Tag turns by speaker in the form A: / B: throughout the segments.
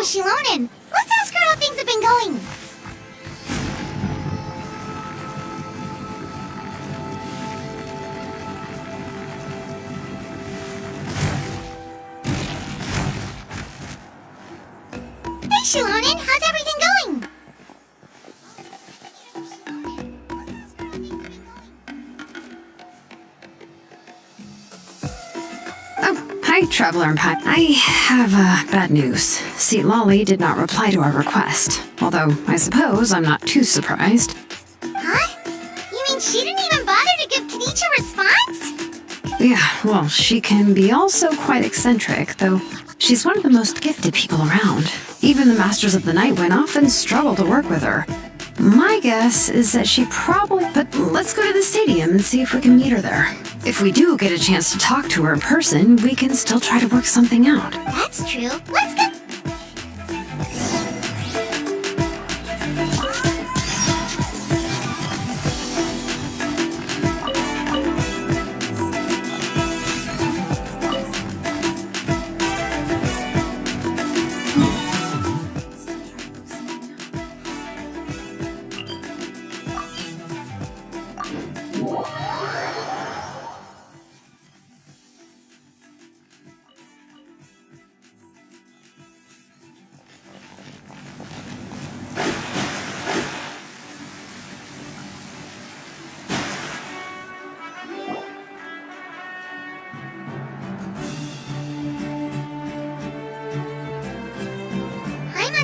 A: Shilonen. Let's ask her how things have been going. Hey Shilonen, how's everything going?
B: Oh, hi, Traveler Impact. I have bad news. See, Lolly did not reply to our request. Although, I suppose I'm not too surprised.
A: Huh? You mean she didn't even bother to give Kenichi a response?
B: Yeah, well, she can be also quite eccentric, though she's one of the most gifted people around. Even the Masters of the Nightwind often struggle to work with her. My guess is that she probably... But let's go to the stadium and see if we can meet her there. If we do get a chance to talk to her in person, we can still try to work something out.
A: That's true. Let's go.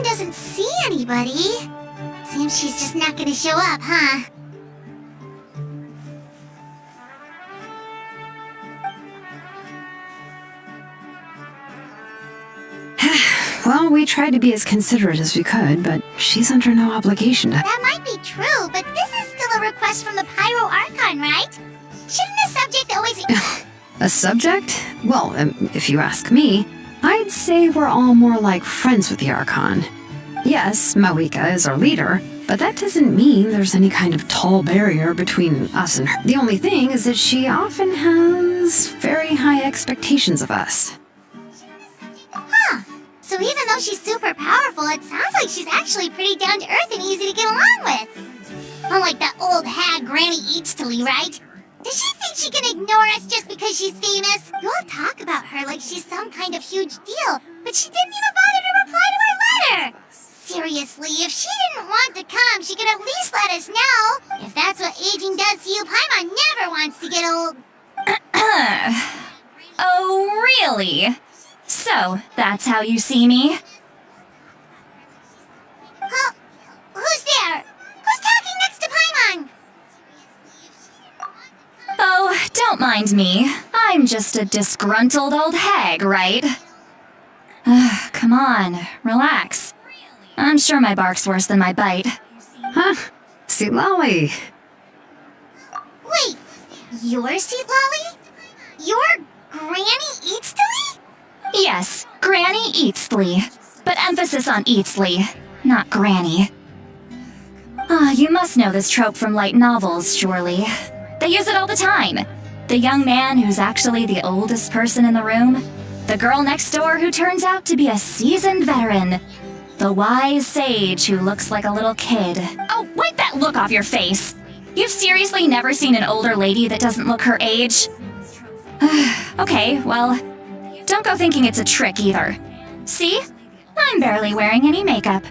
A: Doesn't see anybody. Seems she's just not gonna show up, huh?
B: Well, we tried to be as considerate as we could, but she's under no obligation to...
A: That might be true, but this is still a request from the Pyro Archon, right? Shouldn't the subject always...
B: A subject? Well, if you ask me, I'd say we're all more like friends with the Archon. Yes, Mawika is our leader, but that doesn't mean there's any kind of tall barrier between us and her. The only thing is that she often has very high expectations of us.
A: Huh. So even though she's super powerful, it sounds like she's actually pretty down-to-earth and easy to get along with. Unlike that old hag Granny Eatstily, right? Does she think she can ignore us just because she's famous? You all talk about her like she's some kind of huge deal, but she didn't even bother to reply to our letter! Seriously, if she didn't want to come, she could at least let us know. If that's what aging does to you, Paimon never wants to get old.
C: Oh, really? So, that's how you see me?
A: Who's there? Who's talking next to Paimon?
C: Oh, don't mind me. I'm just a disgruntled old hag, right? Come on, relax. I'm sure my bark's worse than my bite.
B: Huh? See, Lolly.
A: Wait, you're Seat Lolly? You're Granny Eatstily?
C: Yes, Granny Eatstly. But emphasis on Eatstly, not Granny. You must know this trope from light novels, surely. They use it all the time. The young man who's actually the oldest person in the room. The girl next door who turns out to be a seasoned veteran. The wise sage who looks like a little kid. Oh, wipe that look off your face! You've seriously never seen an older lady that doesn't look her age? Okay, well, don't go thinking it's a trick either. See? I'm barely wearing any makeup.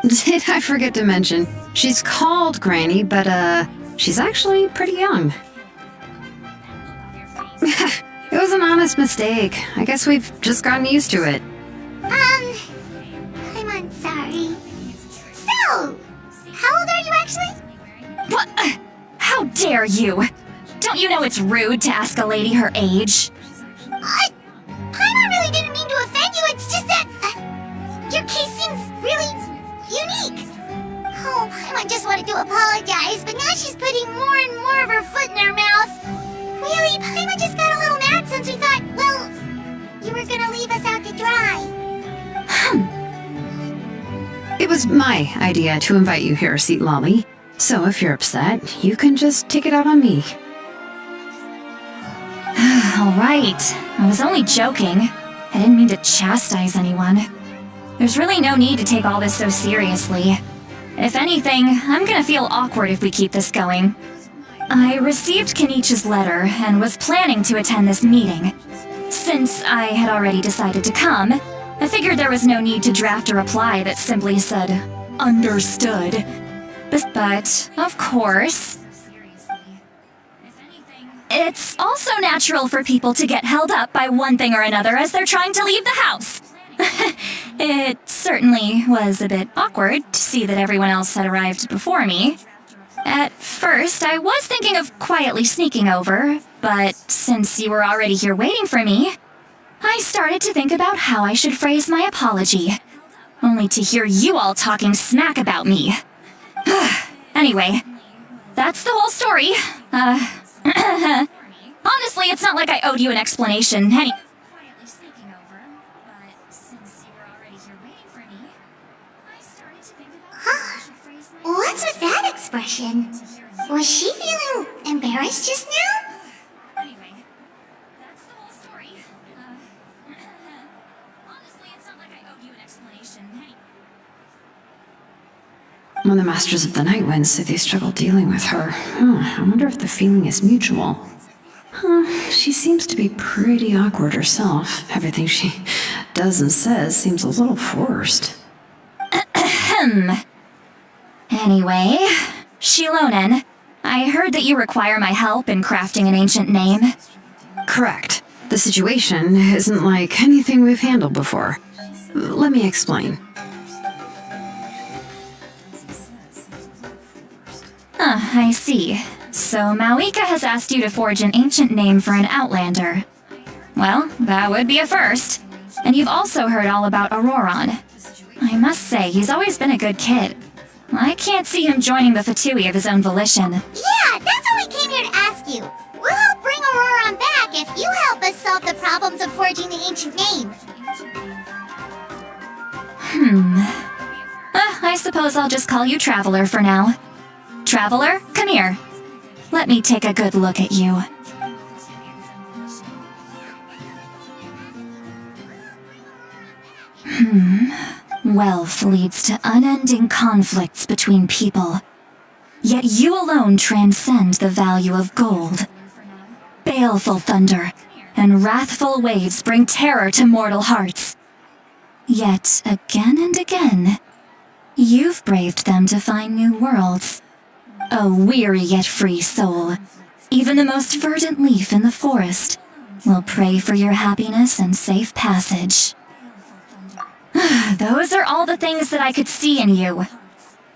B: Did I forget to mention? She's called Granny, but, she's actually pretty young. It was an honest mistake. I guess we've just gotten used to it.
A: I'm sorry. So, how old are you actually?
C: What? How dare you? Don't you know it's rude to ask a lady her age?
A: Paimon really didn't mean to offend you, it's just that your case seems really unique. Oh, Paimon just wanted to apologize, but now she's putting more and more of her foot in her mouth. Really, Paimon just got a little mad since we thought, well, you were gonna leave us out to dry.
B: It was my idea to invite you here, Seat Lolly. So if you're upset, you can just take it out on me.
C: Alright, I was only joking. I didn't mean to chastise anyone. There's really no need to take all this so seriously. If anything, I'm gonna feel awkward if we keep this going. I received Kenichi's letter and was planning to attend this meeting. Since I had already decided to come, I figured there was no need to draft a reply that simply said, "Understood." But, of course, it's also natural for people to get held up by one thing or another as they're trying to leave the house. It certainly was a bit awkward to see that everyone else had arrived before me. At first, I was thinking of quietly sneaking over, but since you were already here waiting for me, I started to think about how I should phrase my apology, only to hear you all talking smack about me. Anyway, that's the whole story. Honestly, it's not like I owed you an explanation.
A: What's with that expression? Was she feeling embarrassed just now?
C: Anyway, that's the whole story. Honestly, it's not like I owed you an explanation.
B: When the Masters of the Night Wind say they struggle dealing with her, I wonder if the feeling is mutual. She seems to be pretty awkward herself. Everything she does and says seems a little forced.
C: Anyway, Shilonen, I heard that you require my help in crafting an ancient name.
B: Correct. The situation isn't like anything we've handled before. Let me explain.
C: I see. So Mawika has asked you to forge an ancient name for an Outlander. Well, that would be a first. And you've also heard all about Auroron. I must say, he's always been a good kid. I can't see him joining the Fatui of his own volition.
A: Yeah, that's what we came here to ask you. We'll help bring Auroron back if you help us solve the problems of forging the ancient name.
C: I suppose I'll just call you Traveler for now. Traveler, come here. Let me take a good look at you. Wealth leads to unending conflicts between people. Yet you alone transcend the value of gold. Baleful thunder and wrathful waves bring terror to mortal hearts. Yet again and again, you've braved them to find new worlds. A weary yet free soul, even the most verdant leaf in the forest, will pray for your happiness and safe passage. Those are all the things that I could see in you.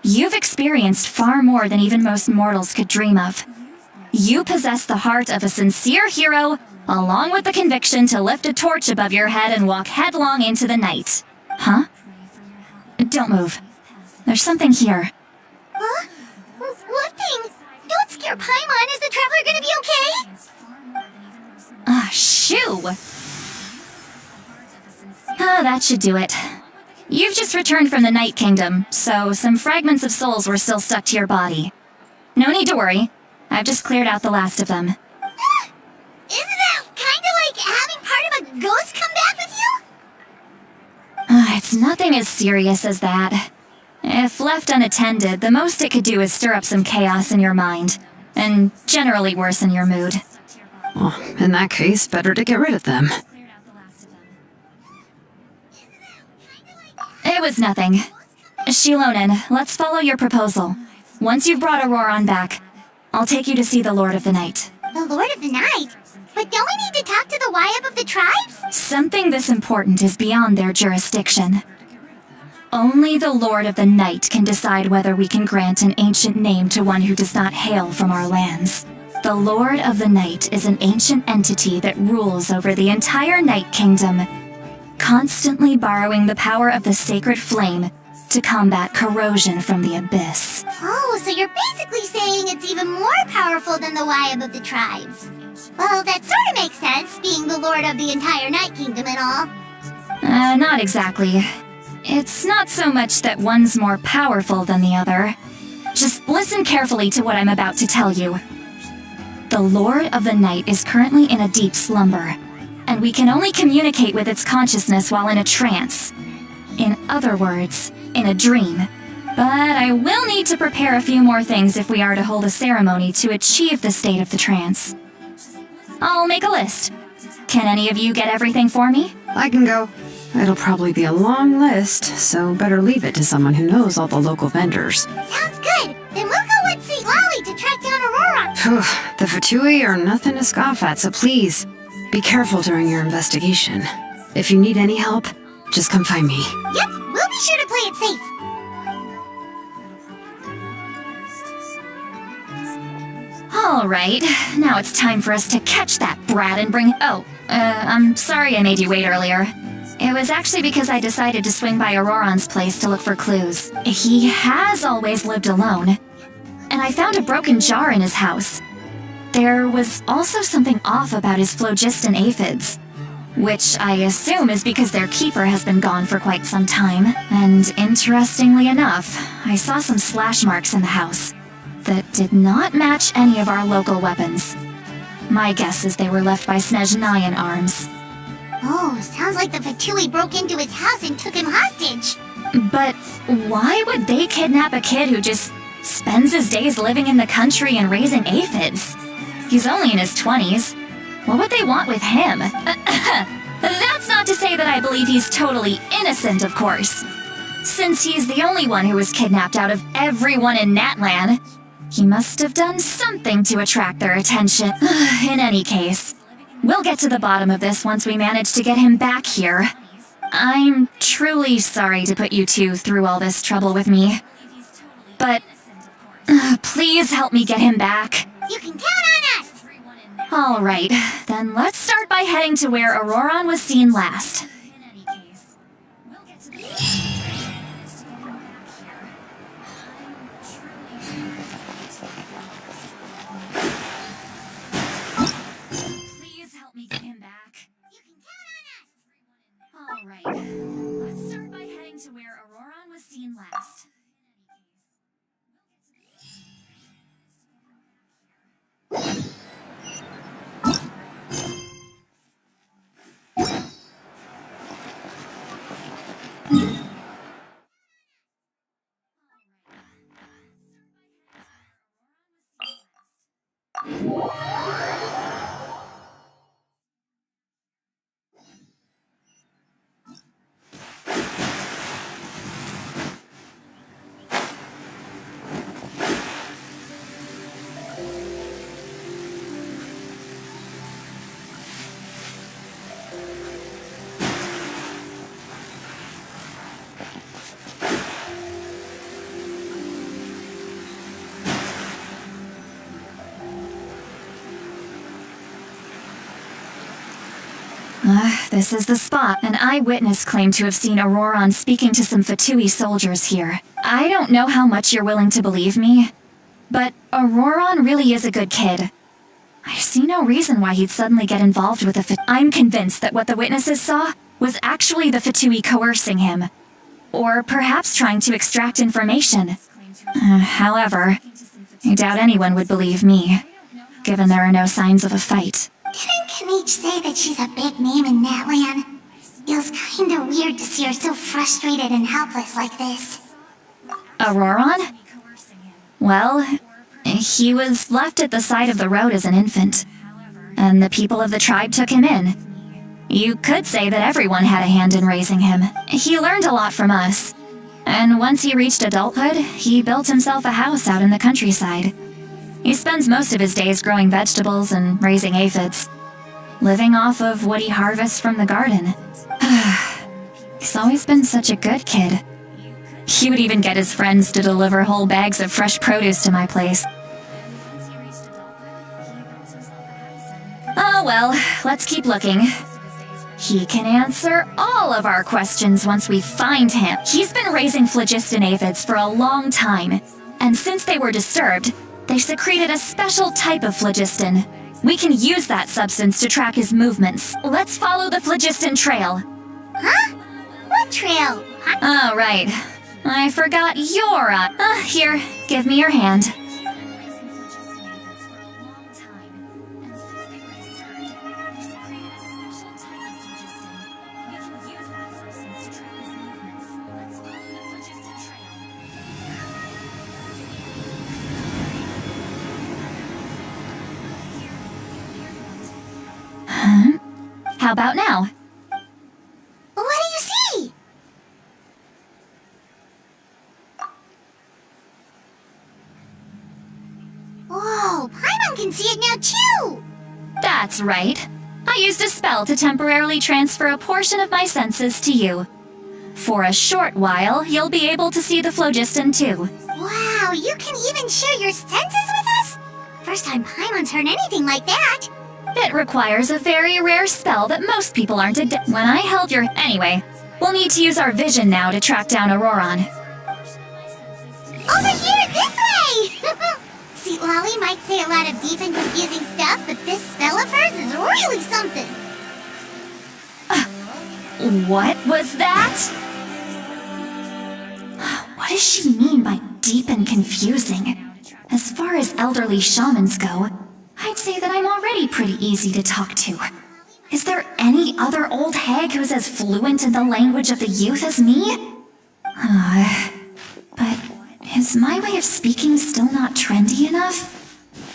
C: You've experienced far more than even most mortals could dream of. You possess the heart of a sincere hero, along with the conviction to lift a torch above your head and walk headlong into the night. Huh? Don't move. There's something here.
A: Huh? What thing? Don't scare Paimon. Is the Traveler gonna be okay?
C: Shoo! That should do it. You've just returned from the Night Kingdom, so some fragments of souls were still stuck to your body. No need to worry. I've just cleared out the last of them.
A: Isn't that kinda like having part of a ghost come back with you?
C: It's nothing as serious as that. If left unattended, the most it could do is stir up some chaos in your mind, and generally worsen your mood.
B: Well, in that case, better to get rid of them.
C: It was nothing. Shilonen, let's follow your proposal. Once you've brought Auroran back, I'll take you to see the Lord of the Night.
A: The Lord of the Night? But don't we need to talk to the Wyab of the tribes?
C: Something this important is beyond their jurisdiction. Only the Lord of the Night can decide whether we can grant an ancient name to one who does not hail from our lands. The Lord of the Night is an ancient entity that rules over the entire Night Kingdom, constantly borrowing the power of the sacred flame to combat corrosion from the abyss.
A: Oh, so you're basically saying it's even more powerful than the Wyab of the tribes. Well, that sort of makes sense, being the lord of the entire Night Kingdom and all.
C: Not exactly. It's not so much that one's more powerful than the other. Just listen carefully to what I'm about to tell you. The Lord of the Night is currently in a deep slumber, and we can only communicate with its consciousness while in a trance. In other words, in a dream. But I will need to prepare a few more things if we are to hold a ceremony to achieve the state of the trance. I'll make a list. Can any of you get everything for me?
B: I can go. It'll probably be a long list, so better leave it to someone who knows all the local vendors.
A: Sounds good. Then we'll go with St. Lolly to track down Aurora.
B: The Fatui are nothing to scoff at, so please, be careful during your investigation. If you need any help, just come find me.
A: Yep, we'll be sure to play it safe.
C: Alright, now it's time for us to catch that brat and bring— I'm sorry I made you wait earlier. It was actually because I decided to swing by Auroran's place to look for clues. He has always lived alone, and I found a broken jar in his house. There was also something off about his phlogiston aphids, which I assume is because their keeper has been gone for quite some time. And interestingly enough, I saw some slash marks in the house that did not match any of our local weapons. My guess is they were left by Snezhnayan arms.
A: Oh, sounds like the Fatui broke into his house and took him hostage.
C: But why would they kidnap a kid who just spends his days living in the country and raising aphids? He's only in his 20s. What would they want with him? That's not to say that I believe he's totally innocent, of course. Since he's the only one who was kidnapped out of everyone in Natlan, he must have done something to attract their attention. In any case, we'll get to the bottom of this once we manage to get him back here. I'm truly sorry to put you two through all this trouble with me. But please help me get him back.
A: You can count on us!
C: Alright, then let's start by heading to where Auroran was seen last. Please help me get him back.
A: You can count on us!
C: Alright, let's start by heading to where Auroran was seen last. This is the spot. An eyewitness claimed to have seen Auroran speaking to some Fatui soldiers here. I don't know how much you're willing to believe me, but Auroran really is a good kid. I see no reason why he'd suddenly get involved with the I'm convinced that what the witnesses saw was actually the Fatui coercing him, or perhaps trying to extract information. However, I doubt anyone would believe me, given there are no signs of a fight.
A: Didn't Kanich say that she's a big name in Natlan? Feels kinda weird to see her so frustrated and helpless like this.
C: Auroran? Well, he was left at the side of the road as an infant, and the people of the tribe took him in. You could say that everyone had a hand in raising him. He learned a lot from us. And once he reached adulthood, he built himself a house out in the countryside. He spends most of his days growing vegetables and raising aphids, living off of what he harvests from the garden. He's always been such a good kid. He would even get his friends to deliver whole bags of fresh produce to my place. Oh well, let's keep looking. He can answer all of our questions once we find him. He's been raising phlogiston aphids for a long time, and since they were disturbed, they secreted a special type of phlogiston. We can use that substance to track his movements. Let's follow the phlogiston trail.
A: Huh? What trail?
C: Oh, right. I forgot you're here, give me your hand. How about now?
A: What do you see? Whoa, Paimon can see it now too!
C: That's right. I used a spell to temporarily transfer a portion of my senses to you. For a short while, you'll be able to see the phlogiston too.
A: Wow, you can even share your senses with us? First time Paimon's heard anything like that.
C: It requires a very rare spell that most people aren't adept. When I held your... Anyway, we'll need to use our vision now to track down Auroron.
A: Over here, this way! See, Lolly might say a lot of deep and confusing stuff, but this spell of hers is really something.
C: What was that? What does she mean by deep and confusing? As far as elderly shamans go, I'd say that I'm already pretty easy to talk to. Is there any other old hag who's as fluent in the language of the youth as me? But is my way of speaking still not trendy enough?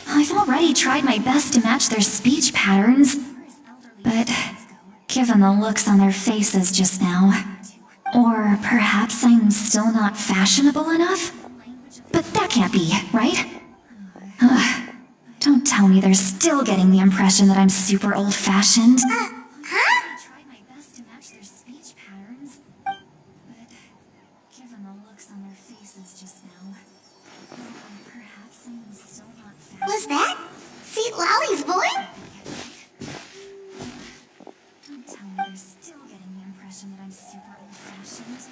C: I've already tried my best to match their speech patterns, but given the looks on their faces just now, or perhaps I'm still not fashionable enough? But that can't be, right? Don't tell me they're still getting the impression that I'm super old-fashioned.
A: Huh?
C: Tried my best to match their speech patterns, but given the looks on their faces just now, perhaps I'm still not fashionable.
A: Was that Seat Lolly's voice?
C: Don't tell me they're still getting the impression that I'm super old-fashioned.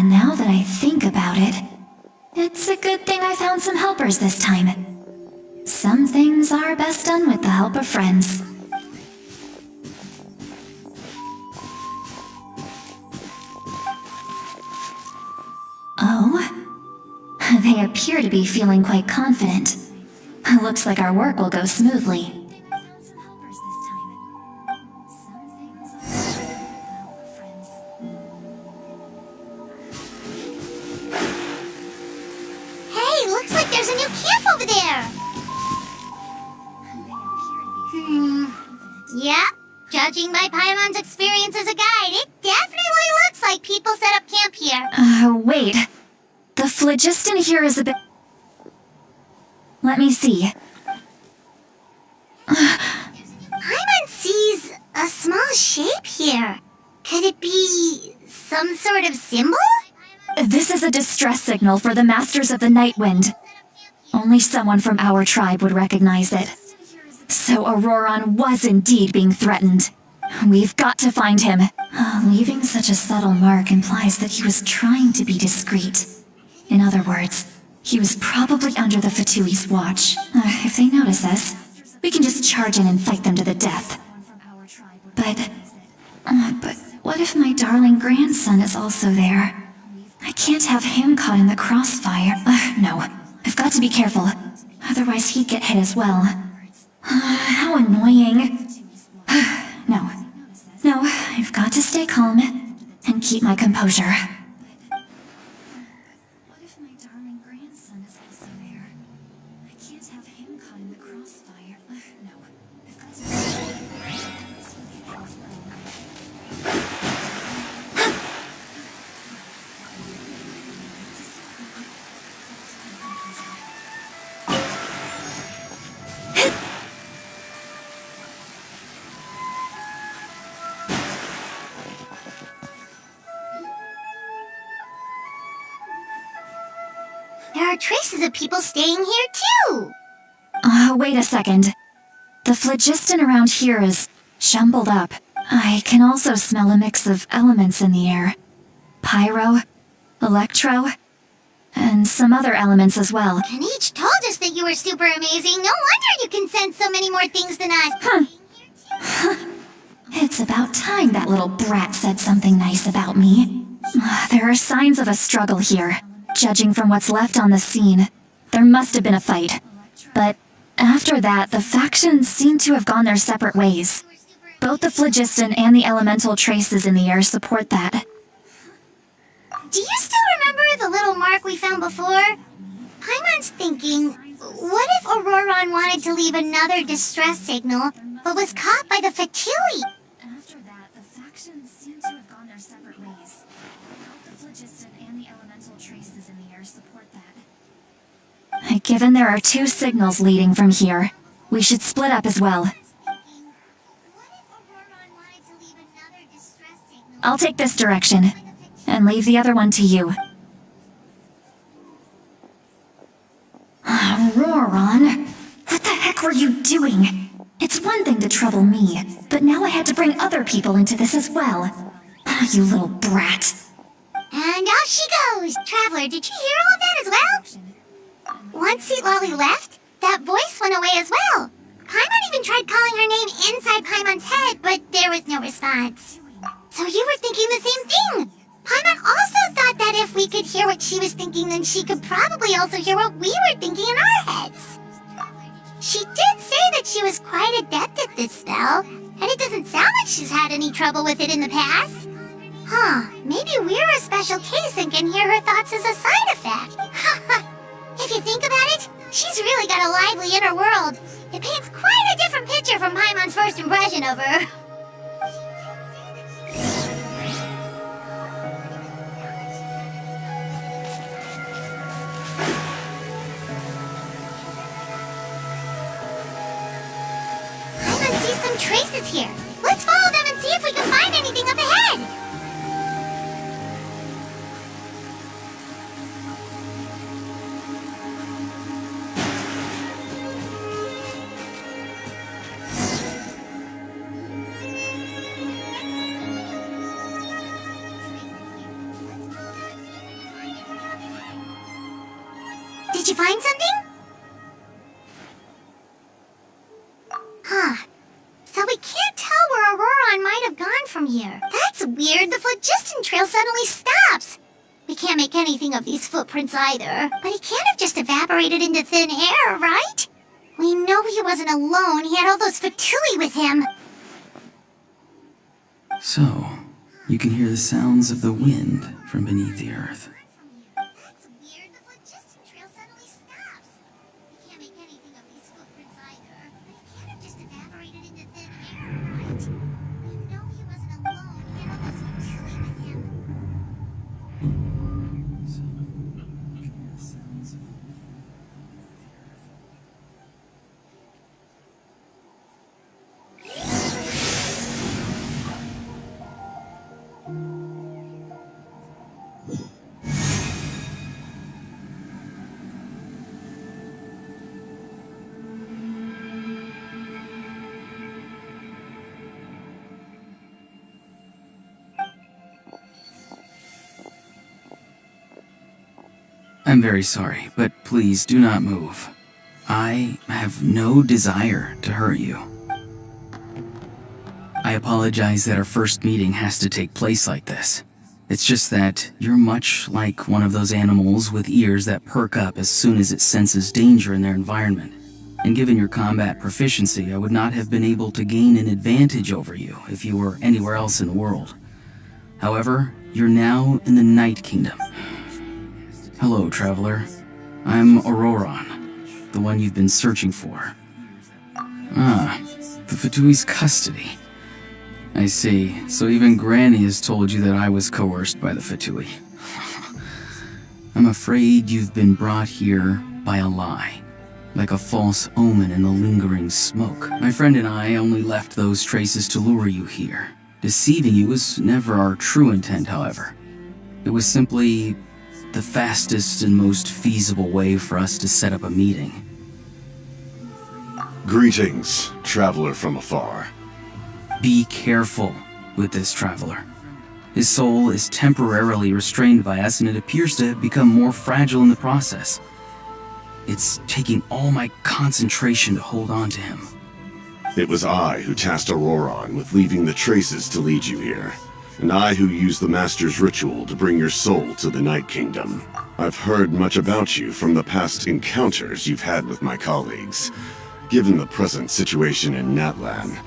C: Now that I think about it, it's a good thing I found some helpers this time. Some things are best done with the help of friends. Oh? They appear to be feeling quite confident. Looks like our work will go smoothly.
A: Looks like there's a new camp over there. Yeah, judging by Paimon's experience as a guide, it definitely looks like people set up camp here.
C: Wait. The phlogiston here is a bit... Let me see.
A: Paimon sees a small shape here. Could it be some sort of symbol?
C: This is a distress signal for the Masters of the Night Wind. Only someone from our tribe would recognize it. So Auroron was indeed being threatened. We've got to find him. Leaving such a subtle mark implies that he was trying to be discreet. In other words, he was probably under the Fatui's watch. If they notice us, we can just charge in and fight them to the death. But what if my darling grandson is also there? I can't have him caught in the crossfire. No, I've got to be careful. Otherwise he'd get hit as well. How annoying. No, I've got to stay calm and keep my composure. What if my darling grandson is also there? I can't have him caught in the crossfire. No,
A: There are traces of people staying here too.
C: Wait a second. The phlogiston around here is jumbled up. I can also smell a mix of elements in the air. Pyro, electro, and some other elements as well.
A: And each told us that you were super amazing. No wonder you can sense so many more things than us.
C: It's about time that little brat said something nice about me. There are signs of a struggle here. Judging from what's left on the scene, there must have been a fight. But after that, the factions seem to have gone their separate ways. Both the phlogiston and the elemental traces in the air support that.
A: Do you still remember the little mark we found before? Paimon's thinking, what if Auroron wanted to leave another distress signal, but was caught by the Fatui?
C: After that, the factions seem to have gone their separate ways. Both the phlogiston and the elemental traces in the air support that. Given there are two signals leading from here, we should split up as well. I'll take this direction, and leave the other one to you. Auroron, what the heck were you doing? It's one thing to trouble me, but now I had to bring other people into this as well. You little brat.
A: And off she goes! Traveler, did you hear all of that as well? Once Seatlolly left, that voice went away as well. Paimon even tried calling her name inside Paimon's head, but there was no response. So you were thinking the same thing! Paimon also thought that if we could hear what she was thinking, then she could probably also hear what we were thinking in our heads. She did say that she was quite adept at this spell, and it doesn't sound like she's had any trouble with it in the past. Huh, maybe we're a special case and can hear her thoughts as a side effect. If you think about it, she's really got a lively inner world. It paints quite a different picture from Paimon's first impression of her. Paimon sees some traces here. Let's follow them and see if we can find anything up ahead. Did you find something? Huh. So we can't tell where Auroron might have gone from here. That's weird. The phlogiston trail suddenly stops. We can't make anything of these footprints either. But he can't have just evaporated into thin air, right? We know he wasn't alone. He had all those Fatui with him.
D: So, you can hear the sounds of the wind from beneath the earth.
A: That's weird. The phlogiston trail suddenly stops. We can't make anything of these footprints either. But he can't have just evaporated into thin air, right? We know he wasn't alone. He had all those Fatui with him.
D: So, you can hear the sounds of the wind beneath I'm very sorry, but please do not move. I have no desire to hurt you. I apologize that our first meeting has to take place like this. It's just that you're much like one of those animals with ears that perk up as soon as it senses danger in their environment. And given your combat proficiency, I would not have been able to gain an advantage over you if you were anywhere else in the world. However, you're now in the Night Kingdom. Hello, traveler. I'm Auroron, the one you've been searching for. Ah, the Fatui's custody. I see. So even Granny has told you that I was coerced by the Fatui. I'm afraid you've been brought here by a lie, like a false omen in the lingering smoke. My friend and I only left those traces to lure you here. Deceiving you was never our true intent, however. It was simply the fastest and most feasible way for us to set up a meeting.
E: Greetings, traveler from afar.
D: Be careful with this traveler. His soul is temporarily restrained by us, and it appears to become more fragile in the process. It's taking all my concentration to hold on to him.
E: It was I who tasked Auroron with leaving the traces to lead you here, and I who used the Master's ritual to bring your soul to the Night Kingdom. I've heard much about you from the past encounters you've had with my colleagues. Given the present situation in Natlan,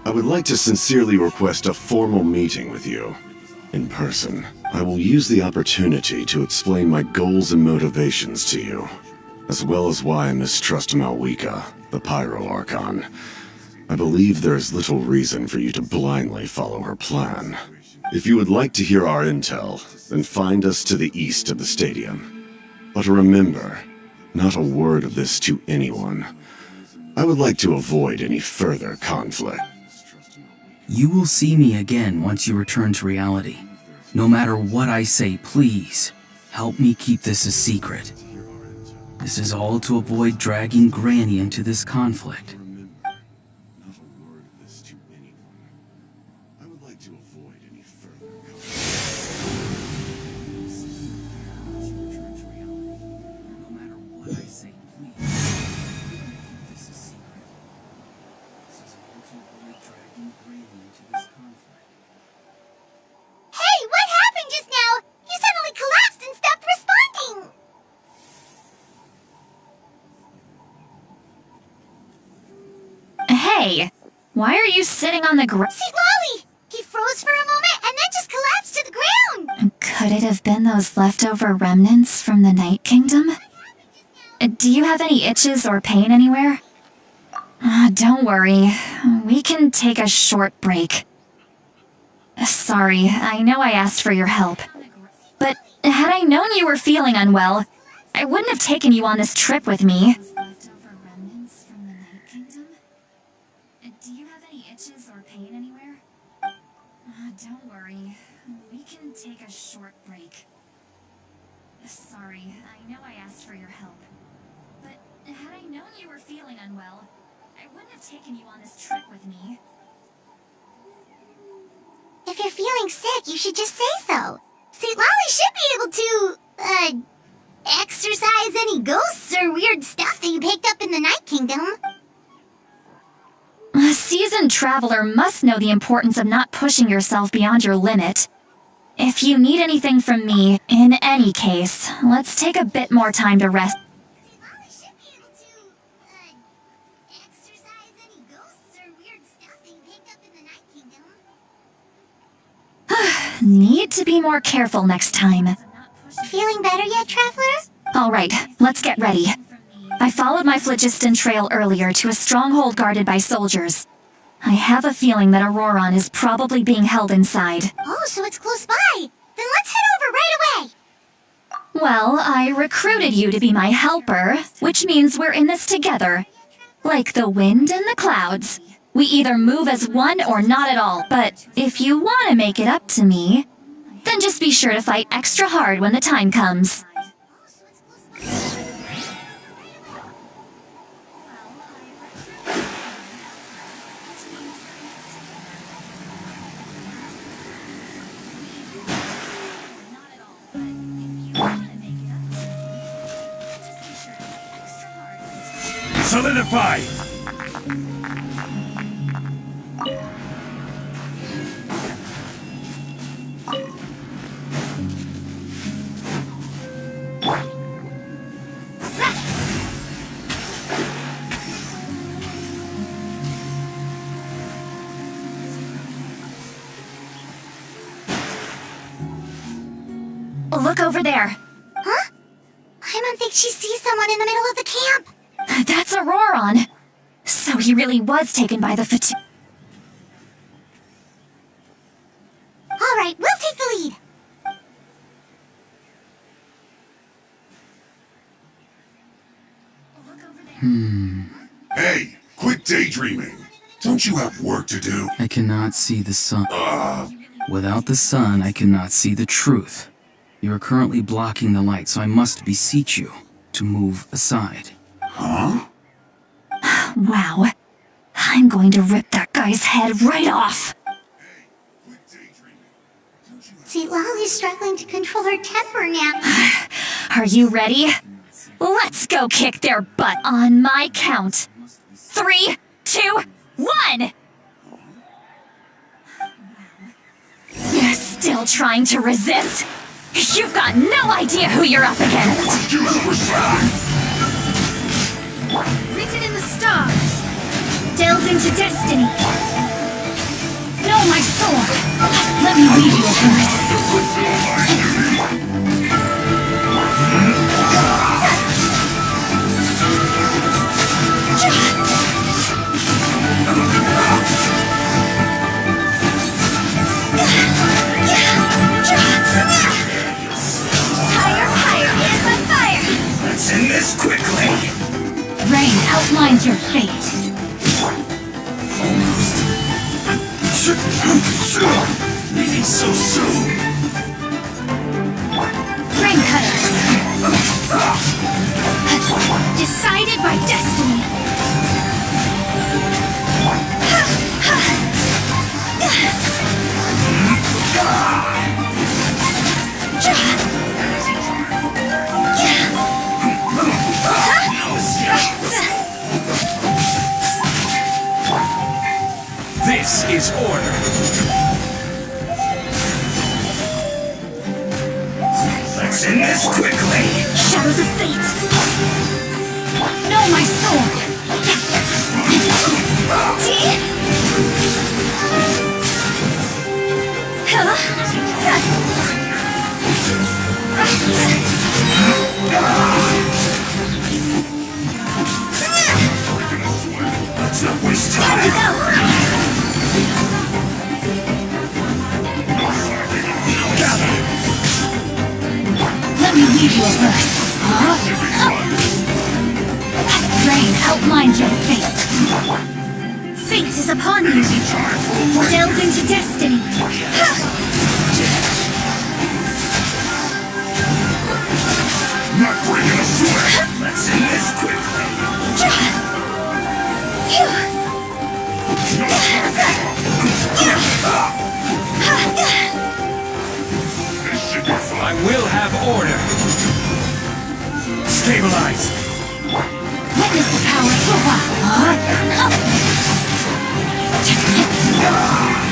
E: I would like to sincerely request a formal meeting with you. In person, I will use the opportunity to explain my goals and motivations to you, as well as why I mistrust Malwika, the Pyro Archon. I believe there is little reason for you to blindly follow her plan. If you would like to hear our intel, then find us to the east of the stadium. But remember, not a word of this to anyone. I would like to avoid any further conflict.
D: You will see me again once you return to reality. No matter what I say, please, help me keep this a secret. This is all to avoid dragging Granny into this conflict.
A: Hey, what happened just now? You suddenly collapsed and stopped responding.
C: Hey, why are you sitting on the ground?
A: See, Lolly! He froze for a moment and then just collapsed to the ground.
C: Could it have been those leftover remnants from the Night Kingdom? Do you have any itches or pain anywhere? Don't worry, we can take a short break. Sorry, I know I asked for your help. But had I known you were feeling unwell, I wouldn't have taken you on this trip with me. Leftover remnants from the Night Kingdom? Do you have any itches or pain anywhere? Don't worry, we can take a short break. Sorry, I know I asked for your help. But had I known you were feeling unwell, I wouldn't have taken you on this trip with me.
A: If you're feeling sick, you should just say so. See, Lolly should be able to, exorcise any ghosts or weird stuff that you picked up in the Night Kingdom.
C: A seasoned traveler must know the importance of not pushing yourself beyond your limit. If you need anything from me, in any case, let's take a bit more time to rest.
A: See, Lolly should be able to, exorcise any ghosts or weird stuff that you picked up in the Night Kingdom.
C: Need to be more careful next time.
A: Feeling better yet, Traveler?
C: Alright, let's get ready. I followed my phlogiston trail earlier to a stronghold guarded by soldiers. I have a feeling that Auroron is probably being held inside.
A: Oh, so it's close by. Then let's head over right away.
C: Well, I recruited you to be my helper, which means we're in this together. Like the wind and the clouds. We either move as one or not at all, but if you want to make it up to me, then just be sure to fight extra hard when the time comes.
F: Solidify!
C: Look over there.
A: Huh? I don't think she sees someone in the middle of the camp.
C: That's Auroron. So he really was taken by the fatigue.
A: All right, we'll take the lead.
F: Hey, quit daydreaming. Don't you have work to do?
D: I cannot see the sun. Without the sun, I cannot see the truth. You are currently blocking the light, so I must beseech you to move aside.
F: Huh?
C: Wow. I'm going to rip that guy's head right off.
A: See, Lolly's struggling to control her temper now.
C: Are you ready? Let's go kick their butt on my count. 3, 2, 1! You're still trying to resist? You've got no idea who you're up against!
A: Written in the stars. Delves into destiny.
C: Know my sword! Let me read you a verse.
A: Higher is the fire.
F: Let's end this quickly.
C: Rain outlines your fate.
F: Leaving so soon.
C: Rain cutter.
A: Decided by destiny.
G: This is order.
F: Let's end this quickly.
C: Shadows of fate. Know my sword.
F: Let's not waste time.
C: Let me read you a verse. Rain outlines your fate.
A: Fate is upon you. Delve into destiny.
F: Not bringing a sweat. Let's end this quickly. This should be
G: I
F: fun.
G: will have order. Stabilize.
C: Witness the power for a while.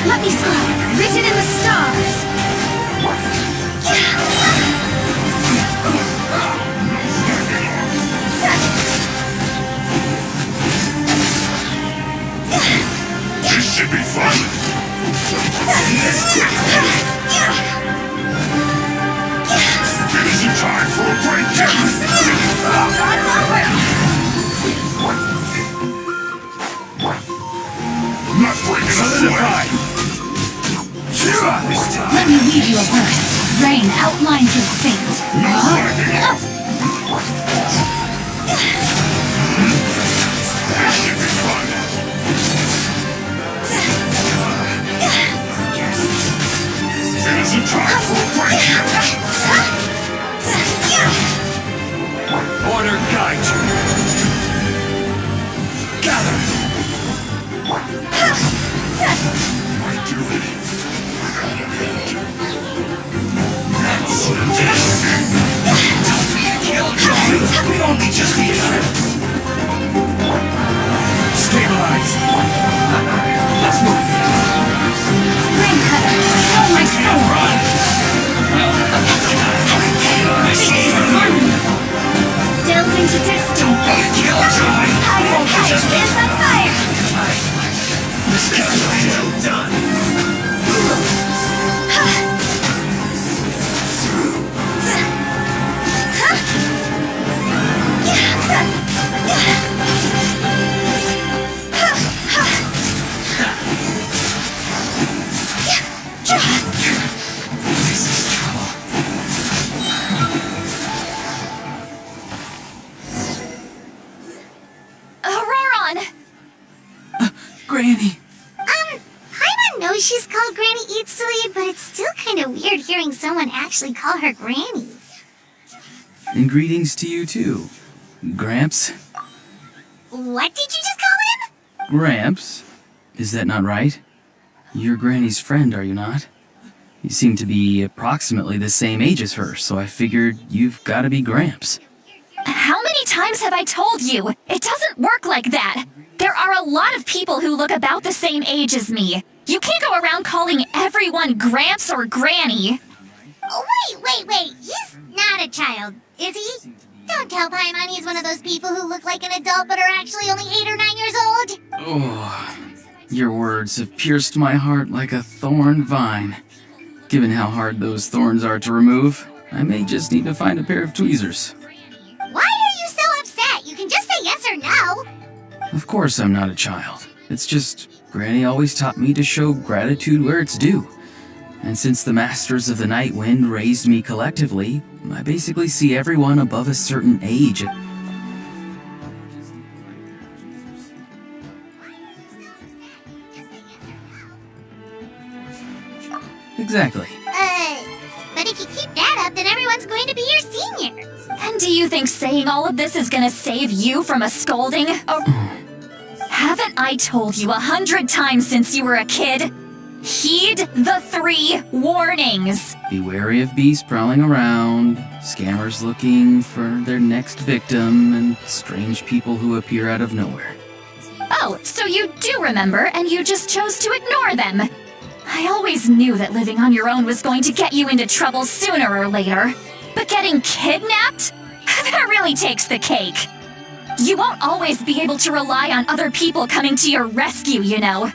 A: Let me scroll. Written in the stars.
F: This should be fun. End this quickly. It isn't time for a break yet. Not bringing a
G: Solidify.
F: sweat. This time.
C: Let me read you a verse. Rain outlines your fate.
F: No lagging. This should be fun. It isn't time for a break yet.
G: Order guide you. Gather.
F: Do it.
G: We've only just begun.
A: she's called Granny Eatsley, but it's still kind of weird hearing someone actually call her Granny.
D: And greetings to you too, Gramps.
A: What did you just call him?
D: Gramps? Is that not right? You're Granny's friend, are you not? You seem to be approximately the same age as her, so I figured you've got to be Gramps.
C: How many times have I told you? It doesn't work like that. There are a lot of people who look about the same age as me. You can't go around calling everyone Gramps or Granny.
A: Oh, wait. He's not a child, is he? Don't tell Paimon he's one of those people who look like an adult but are actually only 8 or 9 years old.
D: Oh, your words have pierced my heart like a thorn vine. Given how hard those thorns are to remove, I may just need to find a pair of tweezers.
A: Why are you so upset? You can just say yes or no.
D: Of course I'm not a child. It's just, Granny always taught me to show gratitude where it's due. And since the Masters of the Night Wind raised me collectively, I basically see everyone above a certain age. Exactly.
A: But if you keep that up, then everyone's going to be your senior.
C: And do you think saying all of this is gonna save you from a scolding? Or haven't I told you 100 times since you were a kid? Heed the 3 warnings.
D: Be wary of beasts prowling around, scammers looking for their next victim, and strange people who appear out of nowhere.
C: Oh, so you do remember, and you just chose to ignore them. I always knew that living on your own was going to get you into trouble sooner or later. But getting kidnapped? That really takes the cake. You won't always be able to rely on other people coming to your rescue, you know.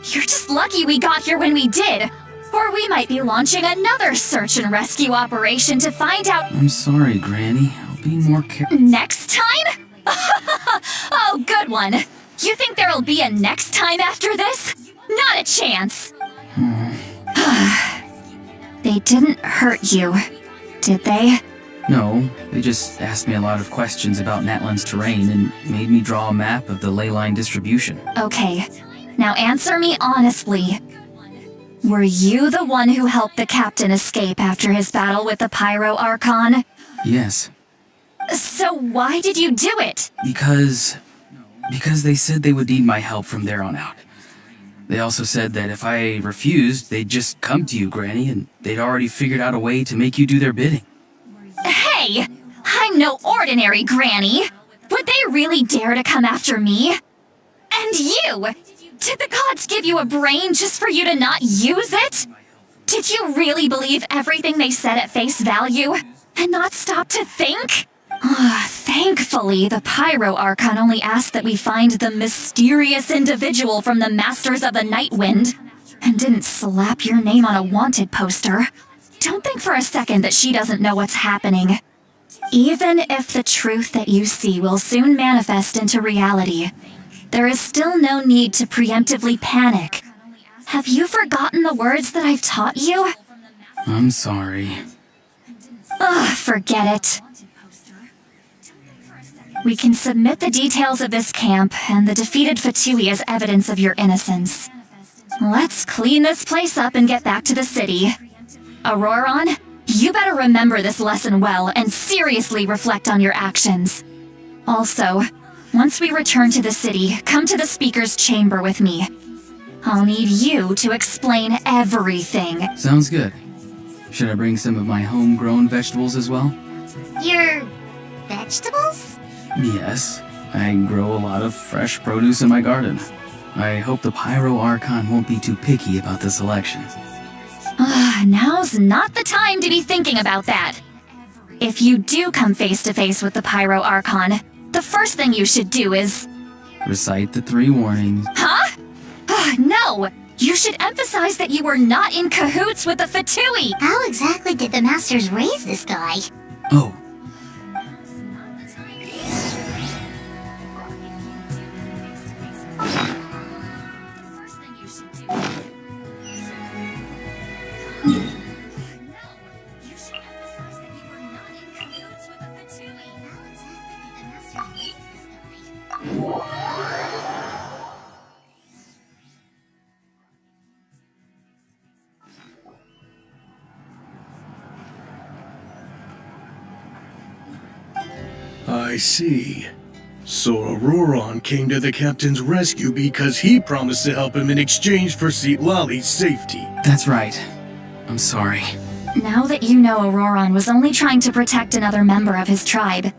C: You're just lucky we got here when we did. Or we might be launching another search and rescue operation to find out—
D: I'm sorry, Granny. I'll be more careful.
C: Next time? Oh, good one. You think there'll be a next time after this? Not a chance. They didn't hurt you, did they?
D: No, they just asked me a lot of questions about Natlan's terrain and made me draw a map of the ley line distribution.
C: Okay, now answer me honestly. Were you the one who helped the captain escape after his battle with the Pyro Archon?
D: Yes.
C: So why did you do it?
D: Because they said they would need my help from there on out. They also said that if I refused, they'd just come to you, Granny, and they'd already figured out a way to make you do their bidding.
C: Hey! I'm no ordinary Granny! Would they really dare to come after me? And you! Did the gods give you a brain just for you to not use it? Did you really believe everything they said at face value, and not stop to think? Thankfully, the Pyro Archon only asked that we find the mysterious individual from the Masters of the Night Wind, and didn't slap your name on a wanted poster. Don't think for a second that she doesn't know what's happening. Even if the truth that you see will soon manifest into reality, there is still no need to preemptively panic. Have you forgotten the words that I've taught you?
D: I'm sorry.
C: Forget it. We can submit the details of this camp and the defeated Fatui as evidence of your innocence. Let's clean this place up and get back to the city. Auroron, you better remember this lesson well and seriously reflect on your actions. Also, once we return to the city, come to the speaker's chamber with me. I'll need you to explain everything.
D: Sounds good. Should I bring some of my homegrown vegetables as well?
A: Your vegetables?
D: Yes. I grow a lot of fresh produce in my garden. I hope the Pyro Archon won't be too picky about the selection.
C: Now's not the time to be thinking about that. If you do come face to face with the Pyro Archon, the first thing you should do is—
D: Recite the 3 warnings.
C: Huh? No! You should emphasize that you were not in cahoots with the Fatui!
A: How exactly did the Masters raise this guy?
D: Oh.
H: I see. So Auroron came to the captain's rescue because he promised to help him in exchange for Lali's safety.
D: That's right. I'm sorry.
C: Now that you know Auroron was only trying to protect another member of his tribe,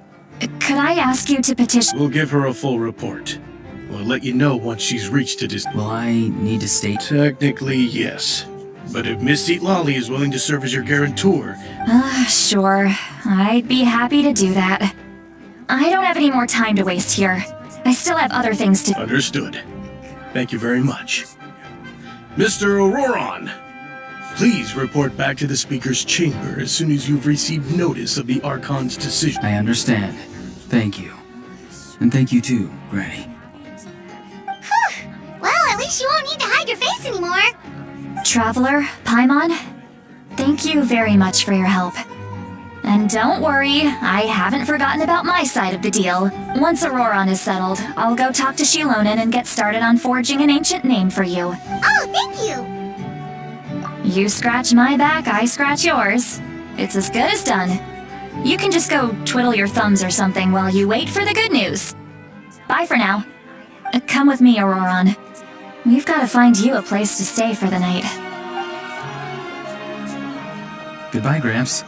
C: could I ask you to petition—
H: We'll give her a full report. We'll let you know once she's reached a distance.
D: Will I need to state?
H: Technically, yes. But if Miss Lali is willing to serve as your guarantor...
C: Sure. I'd be happy to do that. I don't have any more time to waste here. I still have other things to—
H: Understood. Thank you very much. Mr. Auroron, please report back to the Speaker's chamber as soon as you've received notice of the Archon's decision.
D: I understand. Thank you. And thank you too, Granny.
A: Whew. Well, at least you won't need to hide your face anymore.
C: Traveler, Paimon, thank you very much for your help. And don't worry, I haven't forgotten about my side of the deal. Once Auroron is settled, I'll go talk to Shilonen and get started on forging an ancient name for you.
A: Oh, thank you.
C: You scratch my back, I scratch yours. It's as good as done. You can just go twiddle your thumbs or something while you wait for the good news. Bye for now. Come with me, Auroron. We've got to find you a place to stay for the night.
D: Goodbye, Gramps.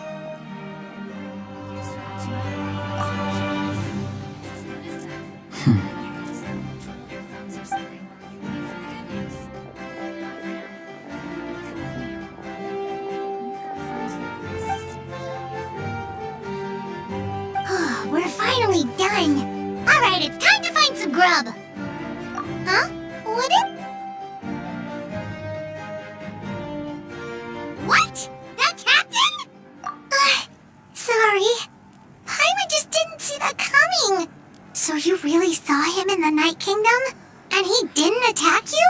A: We're finally done. Alright, it's time to find some grub. Huh? What What? That captain? Sorry. Paimon just didn't see that coming. So you really saw him in the Night Kingdom? And he didn't attack you?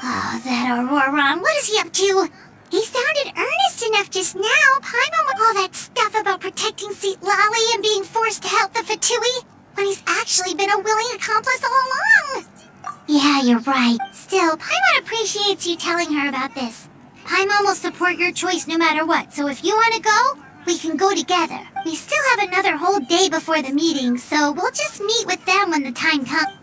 A: Oh, that Auroron, what is he up to? He sounded earnest enough just now. Paimon with all that stuff about protecting Lali and being forced to help the Fatui, when he's actually been a willing accomplice all along. Yeah, you're right. Still, Paimon appreciates you telling her about this. Paimon will support your choice no matter what, so if you want to go, we can go together. We still have another whole day before the meeting, so we'll just meet with them when the time comes.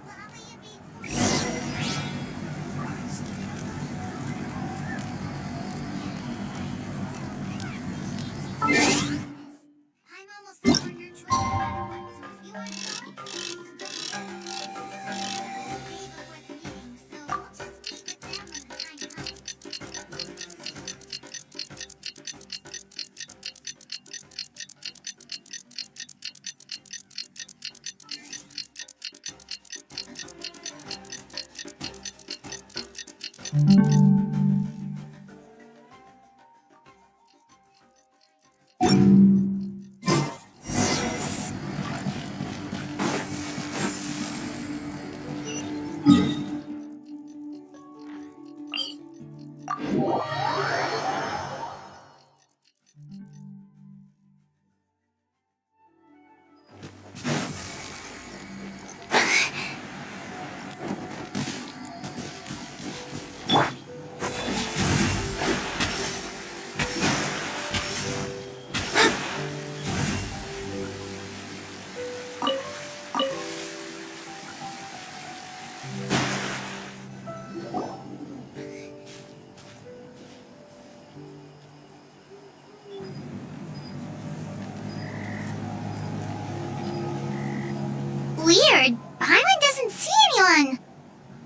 A: Weird. Paimon doesn't see anyone.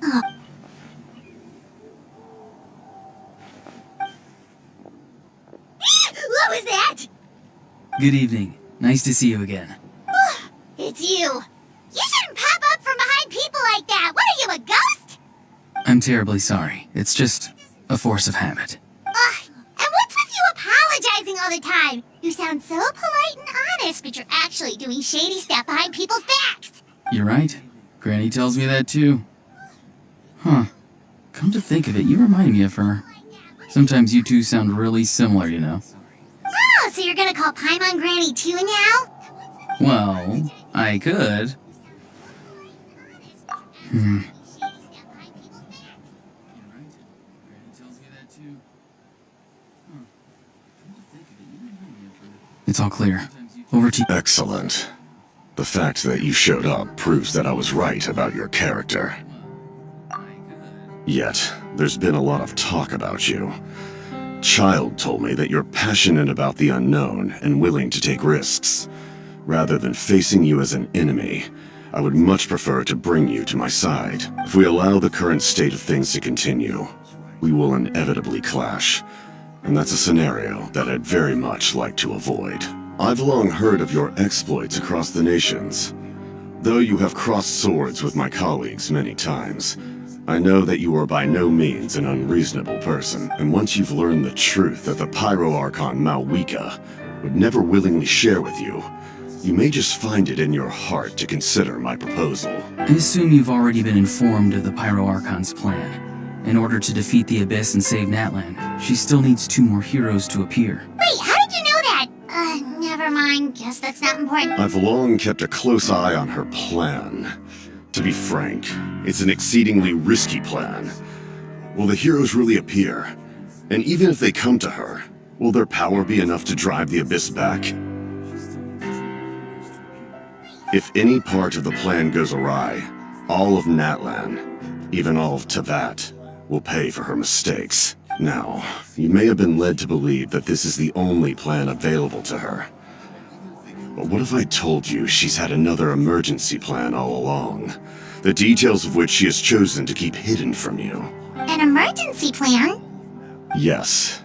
A: Oh. What was that?
D: Good evening. Nice to see you again.
A: It's you. You shouldn't pop up from behind people like that. What are you, a ghost?
D: I'm terribly sorry. It's just a force of habit.
A: And what's with you apologizing all the time? You sound so polite and honest, but you're actually doing shady stuff behind people's backs.
D: You're right. Granny tells me that too. Huh. Come to think of it, you remind me of her. Sometimes you two sound really similar, you know.
A: Oh, so you're gonna call Paimon Granny too now?
D: Well, I could. It's all clear. Over to you.
E: Excellent. The fact that you showed up proves that I was right about your character. Yet, there's been a lot of talk about you. Child told me that you're passionate about the unknown and willing to take risks. Rather than facing you as an enemy, I would much prefer to bring you to my side. If we allow the current state of things to continue, we will inevitably clash. And that's a scenario that I'd very much like to avoid. I've long heard of your exploits across the nations. Though you have crossed swords with my colleagues many times, I know that you are by no means an unreasonable person, and once you've learned the truth that the Pyro Archon Malwika would never willingly share with you, you may just find it in your heart to consider my proposal.
D: I assume you've already been informed of the Pyro Archon's plan. In order to defeat the Abyss and save Natlan, she still needs 2 more heroes to appear.
A: Wait, how did you know that? Never mind. Guess that's not important.
E: I've long kept a close eye on her plan. To be frank, it's an exceedingly risky plan. Will the heroes really appear? And even if they come to her, will their power be enough to drive the Abyss back? If any part of the plan goes awry, all of Natlan, even all of Tevat, will pay for her mistakes. Now, you may have been led to believe that this is the only plan available to her. But what if I told you she's had another emergency plan all along, the details of which she has chosen to keep hidden from you?
A: An emergency plan?
E: Yes.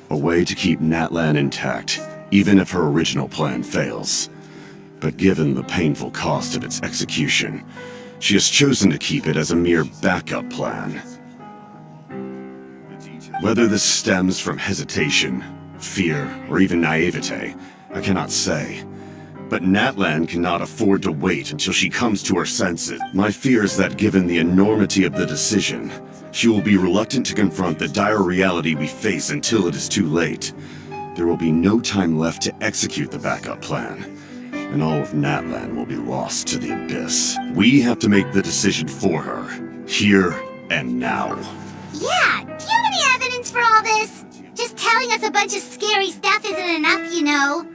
E: A way to keep Natlan intact, even if her original plan fails. But given the painful cost of its execution, she has chosen to keep it as a mere backup plan. Whether this stems from hesitation, fear, or even naivete, I cannot say. But Natlan cannot afford to wait until she comes to her senses. My fear is that given the enormity of the decision, she will be reluctant to confront the dire reality we face until it is too late. There will be no time left to execute the backup plan, and all of Natlan will be lost to the Abyss. We have to make the decision for her, here and now.
A: Yeah, do you have any evidence for all this? Just telling us a bunch of scary stuff isn't enough, you know.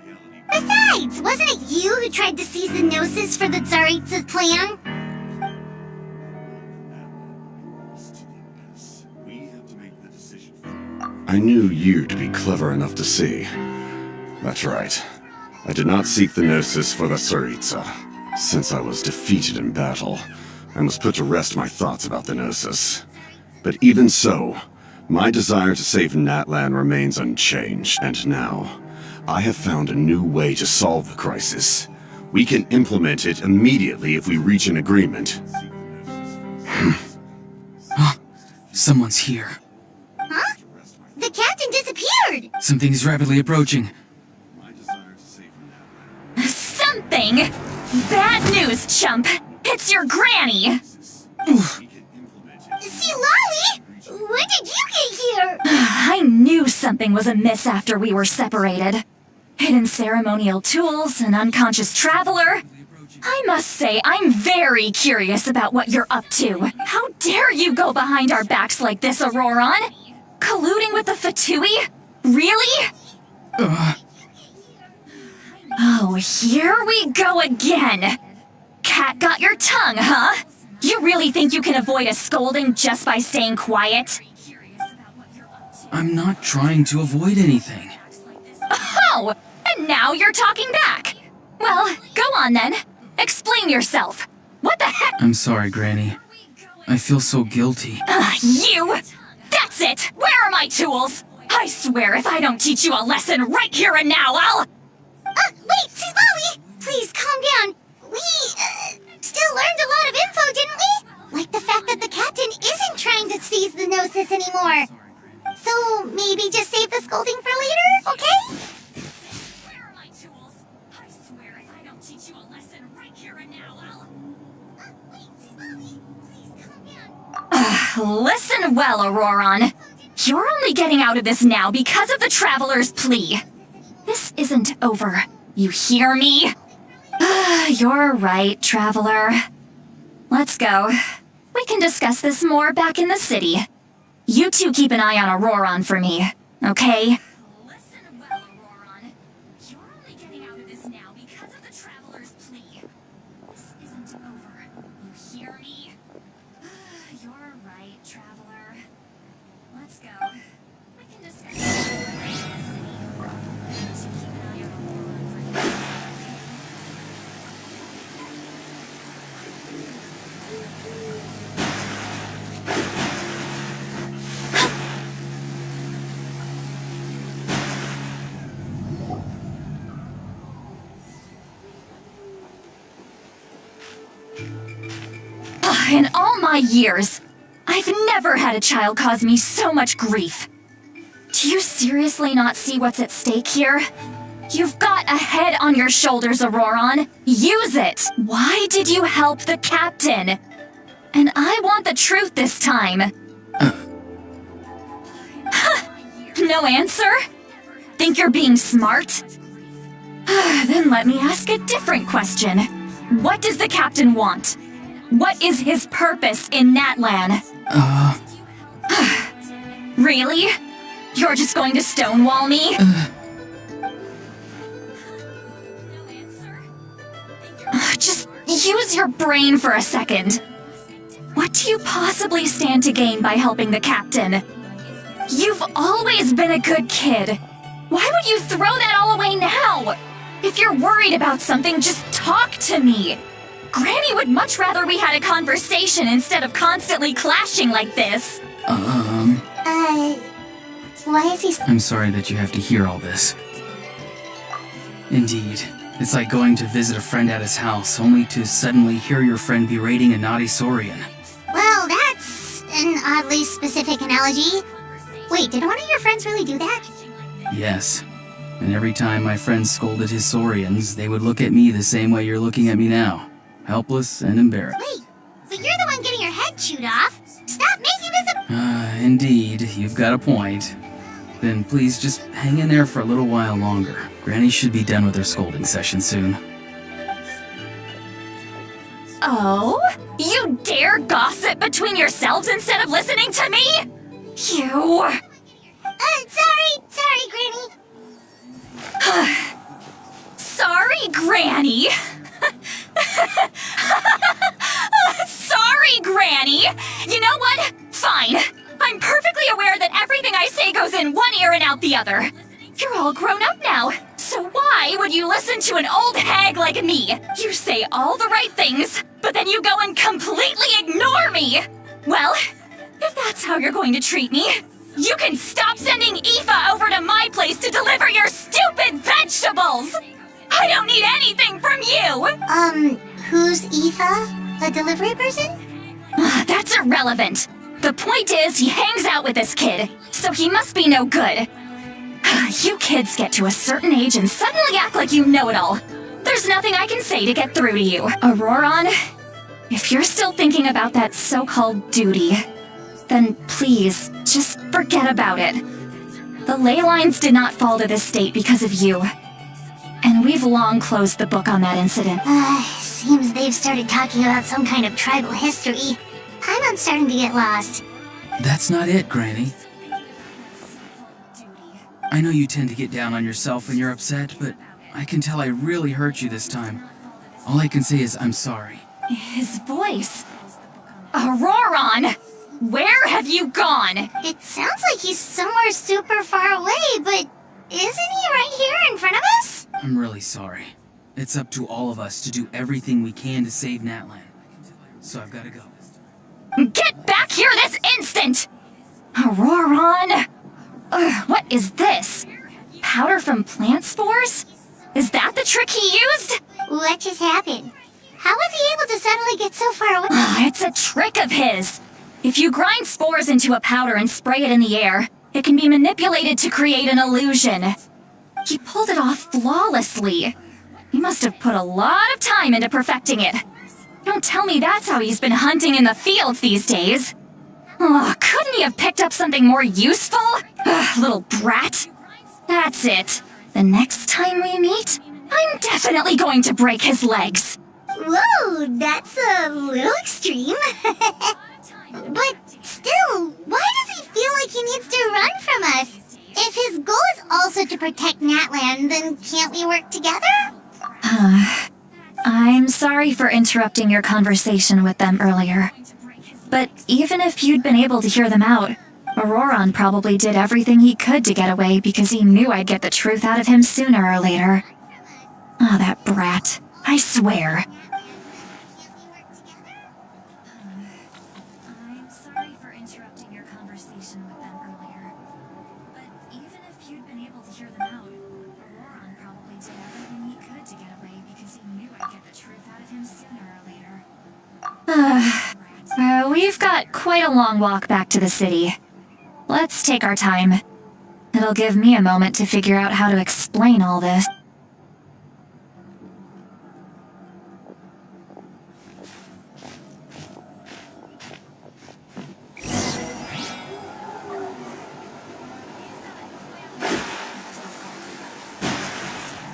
A: Besides, wasn't it you who tried to seize the Gnosis for the Tsaritsa's plan?
E: I knew you to be clever enough to see. That's right. I did not seek the Gnosis for the Tsaritsa. Since I was defeated in battle, I must put to rest my thoughts about the Gnosis. But even so, my desire to save Natlan remains unchanged, and now, I have found a new way to solve the crisis. We can implement it immediately if we reach an agreement.
D: Someone's here.
A: Huh? The captain disappeared!
D: Something is rapidly approaching.
C: Something? Bad news, chump! It's your granny!
A: See, Lolly? When did you get here?
C: I knew something was amiss after we were separated. Hidden ceremonial tools, an unconscious traveler. I must say, I'm very curious about what you're up to. How dare you go behind our backs like this, Auroron? Colluding with the Fatui? Really? Oh, here we go again. Cat got your tongue, huh? You really think you can avoid a scolding just by staying quiet?
D: I'm not trying to avoid anything.
C: Oh, and now you're talking back. Well, go on then. Explain yourself. What the heck?
D: I'm sorry, Granny. I feel so guilty.
C: You! That's it! Where are my tools? I swear if I don't teach you a lesson right here and now, I'll...
A: Wait, see, Lolly! Please, calm down. We, still learned a lot of info, didn't we? Like the fact that the captain isn't trying to seize the Gnosis anymore. So, maybe just save the scolding for later, okay?
C: Where are my tools? I swear if I don't teach you a lesson right here and now, I'll...
A: Wait, see, Lolly, please, calm down.
C: Listen well, Auroron. You're only getting out of this now because of the Traveler's plea. This isn't over. You hear me? You're right, Traveler. Let's go. We can discuss this more back in the city. You two keep an eye on Auroron for me, okay? Listen well, Auroron. You're only getting out of this now because of the Traveler's plea. In all my years, I've never had a child cause me so much grief. Do you seriously not see what's at stake here? You've got a head on your shoulders, Auroron. Use it! Why did you help the captain? And I want the truth this time. No answer? Think you're being smart? Then let me ask a different question. What does the captain want? What is his purpose in Natlan? Really? You're just going to stonewall me? Just use your brain for a second. What do you possibly stand to gain by helping the captain? You've always been a good kid. Why would you throw that all away now? If you're worried about something, just talk to me. Granny would much rather we had a conversation instead of constantly clashing like this.
A: Why is he...
D: I'm sorry that you have to hear all this. Indeed, it's like going to visit a friend at his house, only to suddenly hear your friend berating a naughty Saurian.
A: Well, that's an oddly specific analogy. Wait, did one of your friends really do that?
D: Yes. And every time my friend scolded his Saurians, they would look at me the same way you're looking at me now. Helpless and embarrassed.
A: Wait, but you're the one getting your head chewed off. Stop making this a...
D: Indeed, you've got a point. Then please just hang in there for a little while longer. Granny should be done with her scolding session soon.
C: Oh? You dare gossip between yourselves instead of listening to me? You...
A: Sorry, Granny.
C: Sorry, Granny. Sorry, Granny. You know what? Fine. I'm perfectly aware that everything I say goes in one ear and out the other. You're all grown up now, so why would you listen to an old hag like me? You say all the right things, but then you go and completely ignore me. Well, if that's how you're going to treat me, you can stop sending Aoife over to my place to deliver your stupid vegetables! I don't need anything from you!
A: Who's Aoife? A delivery person?
C: That's irrelevant. The point is, he hangs out with this kid, so he must be no good. You kids get to a certain age and suddenly act like you know it all. There's nothing I can say to get through to you. Auroron, if you're still thinking about that so-called duty, then please, just forget about it. The ley lines did not fall to this state because of you. And we've long closed the book on that incident.
A: Seems they've started talking about some kind of tribal history. I'm starting to get lost.
D: That's not it, Granny. I know you tend to get down on yourself when you're upset, but I can tell I really hurt you this time. All I can say is I'm sorry.
C: His voice. Auroron! Where have you gone?
A: It sounds like he's somewhere super far away, but isn't he right here in front of us?
D: I'm really sorry. It's up to all of us to do everything we can to save Natlan. So I've got to go.
C: Get back here this instant! Auroron! What is this? Powder from plant spores? Is that the trick he used?
A: What just happened? How was he able to suddenly get so far away?
C: It's a trick of his. If you grind spores into a powder and spray it in the air, it can be manipulated to create an illusion. He pulled it off flawlessly. He must have put a lot of time into perfecting it. Don't tell me that's how he's been hunting in the fields these days. Oh, couldn't he have picked up something more useful? Little brat. That's it. The next time we meet, I'm definitely going to break his legs.
A: Whoa, that's a little extreme. But still, why does he feel like he needs to run from us? If his goal is also to protect Natlan, then can't we work together?
C: I'm sorry for interrupting your conversation with them earlier. But even if you'd been able to hear them out, Auroron probably did everything he could to get away because he knew I'd get the truth out of him sooner or later. Ah, that brat. I swear. I'm sorry for interrupting your conversation with them earlier. But even if you'd been able to hear them out, Auroron probably did everything he could to get away because he knew I'd get the truth out of him sooner or later. We've got quite a long walk back to the city. Let's take our time. It'll give me a moment to figure out how to explain all this.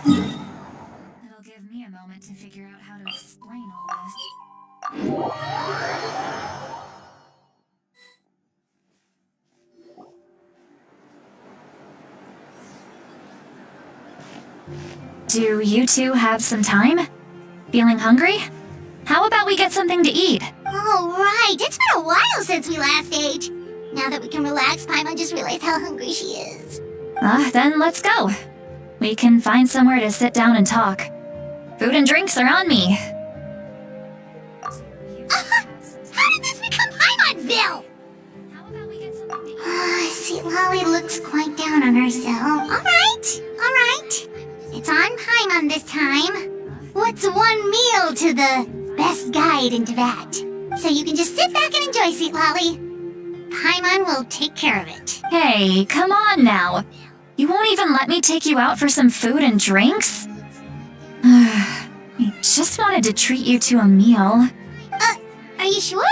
C: It'll give me a moment to figure out how to explain all this. Do you two have some time? Feeling hungry? How about we get something to eat?
A: Oh, right. It's been a while since we last ate. Now that we can relax, Paimon just realized how hungry she is.
C: Then let's go. We can find somewhere to sit down and talk. Food and drinks are on me.
A: How did this become Paimon'sville?
C: How about we get something to eat?
A: See, Lolly looks quite down on herself. All right. It's on Paimon this time. What's one meal to the best guide into that? So you can just sit back and enjoy, Sweet Lolly. Paimon will take care of it.
C: Hey, come on now. You won't even let me take you out for some food and drinks? I just wanted to treat you to a meal.
A: Are you sure?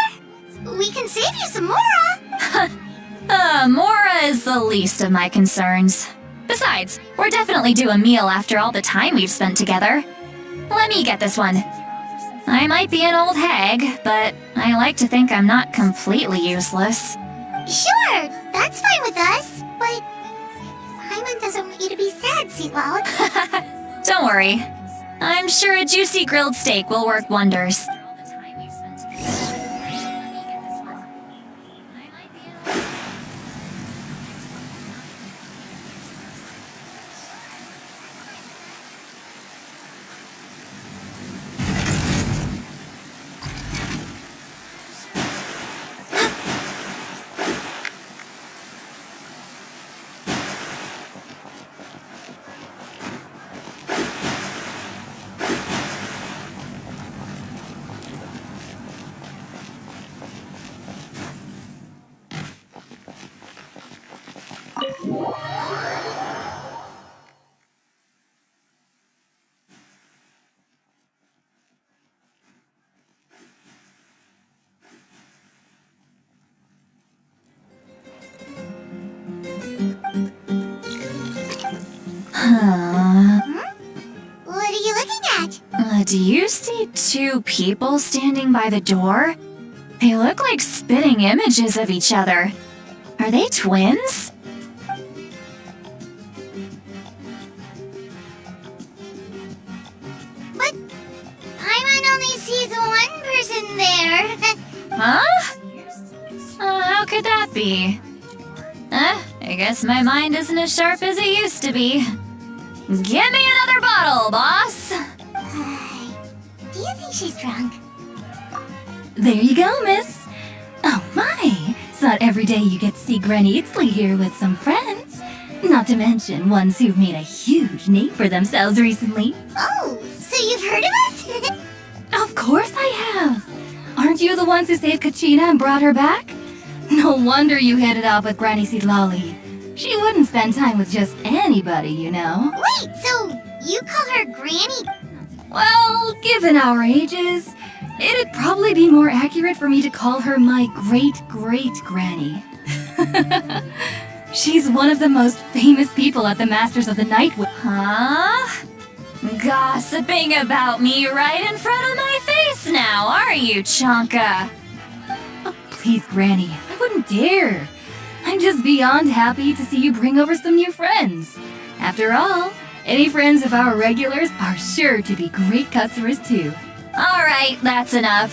A: We can save you some Mora.
C: Mora is the least of my concerns. Besides, we're definitely due a meal after all the time we've spent together. Let me get this one. I might be an old hag, but I like to think I'm not completely useless.
A: Sure, that's fine with us. But Paimon doesn't want you to be sad, Sweet Lolly.
C: Don't worry. I'm sure a juicy grilled steak will work wonders.
A: What are you looking at?
C: Do you see two people standing by the door? They look like spitting images of each other. Are they twins?
A: But Paimon only sees one person there.
C: Huh? How could that be? I guess my mind isn't as sharp as it used to be. Give me another bottle, boss!
A: Do you think she's drunk?
I: There you go, miss. Oh my, it's not every day you get to see Granny Ixley here with some friends. Not to mention ones who've made a huge name for themselves recently.
A: Oh, so you've heard of us?
I: Of course I have. Aren't you the ones who saved Kachina and brought her back? No wonder you hit it off with Granny Sidlali. She wouldn't spend time with just anybody, you know.
A: Wait, so you call her Granny?
I: Well, given our ages, it'd probably be more accurate for me to call her my great-great-granny. She's one of the most famous people at the Masters of the Night.
C: Huh? Gossiping about me right in front of my face now, are you, Chonka?
I: Oh, please, Granny, I wouldn't dare. I'm just beyond happy to see you bring over some new friends. After all, any friends of our regulars are sure to be great customers too.
C: All right, that's enough.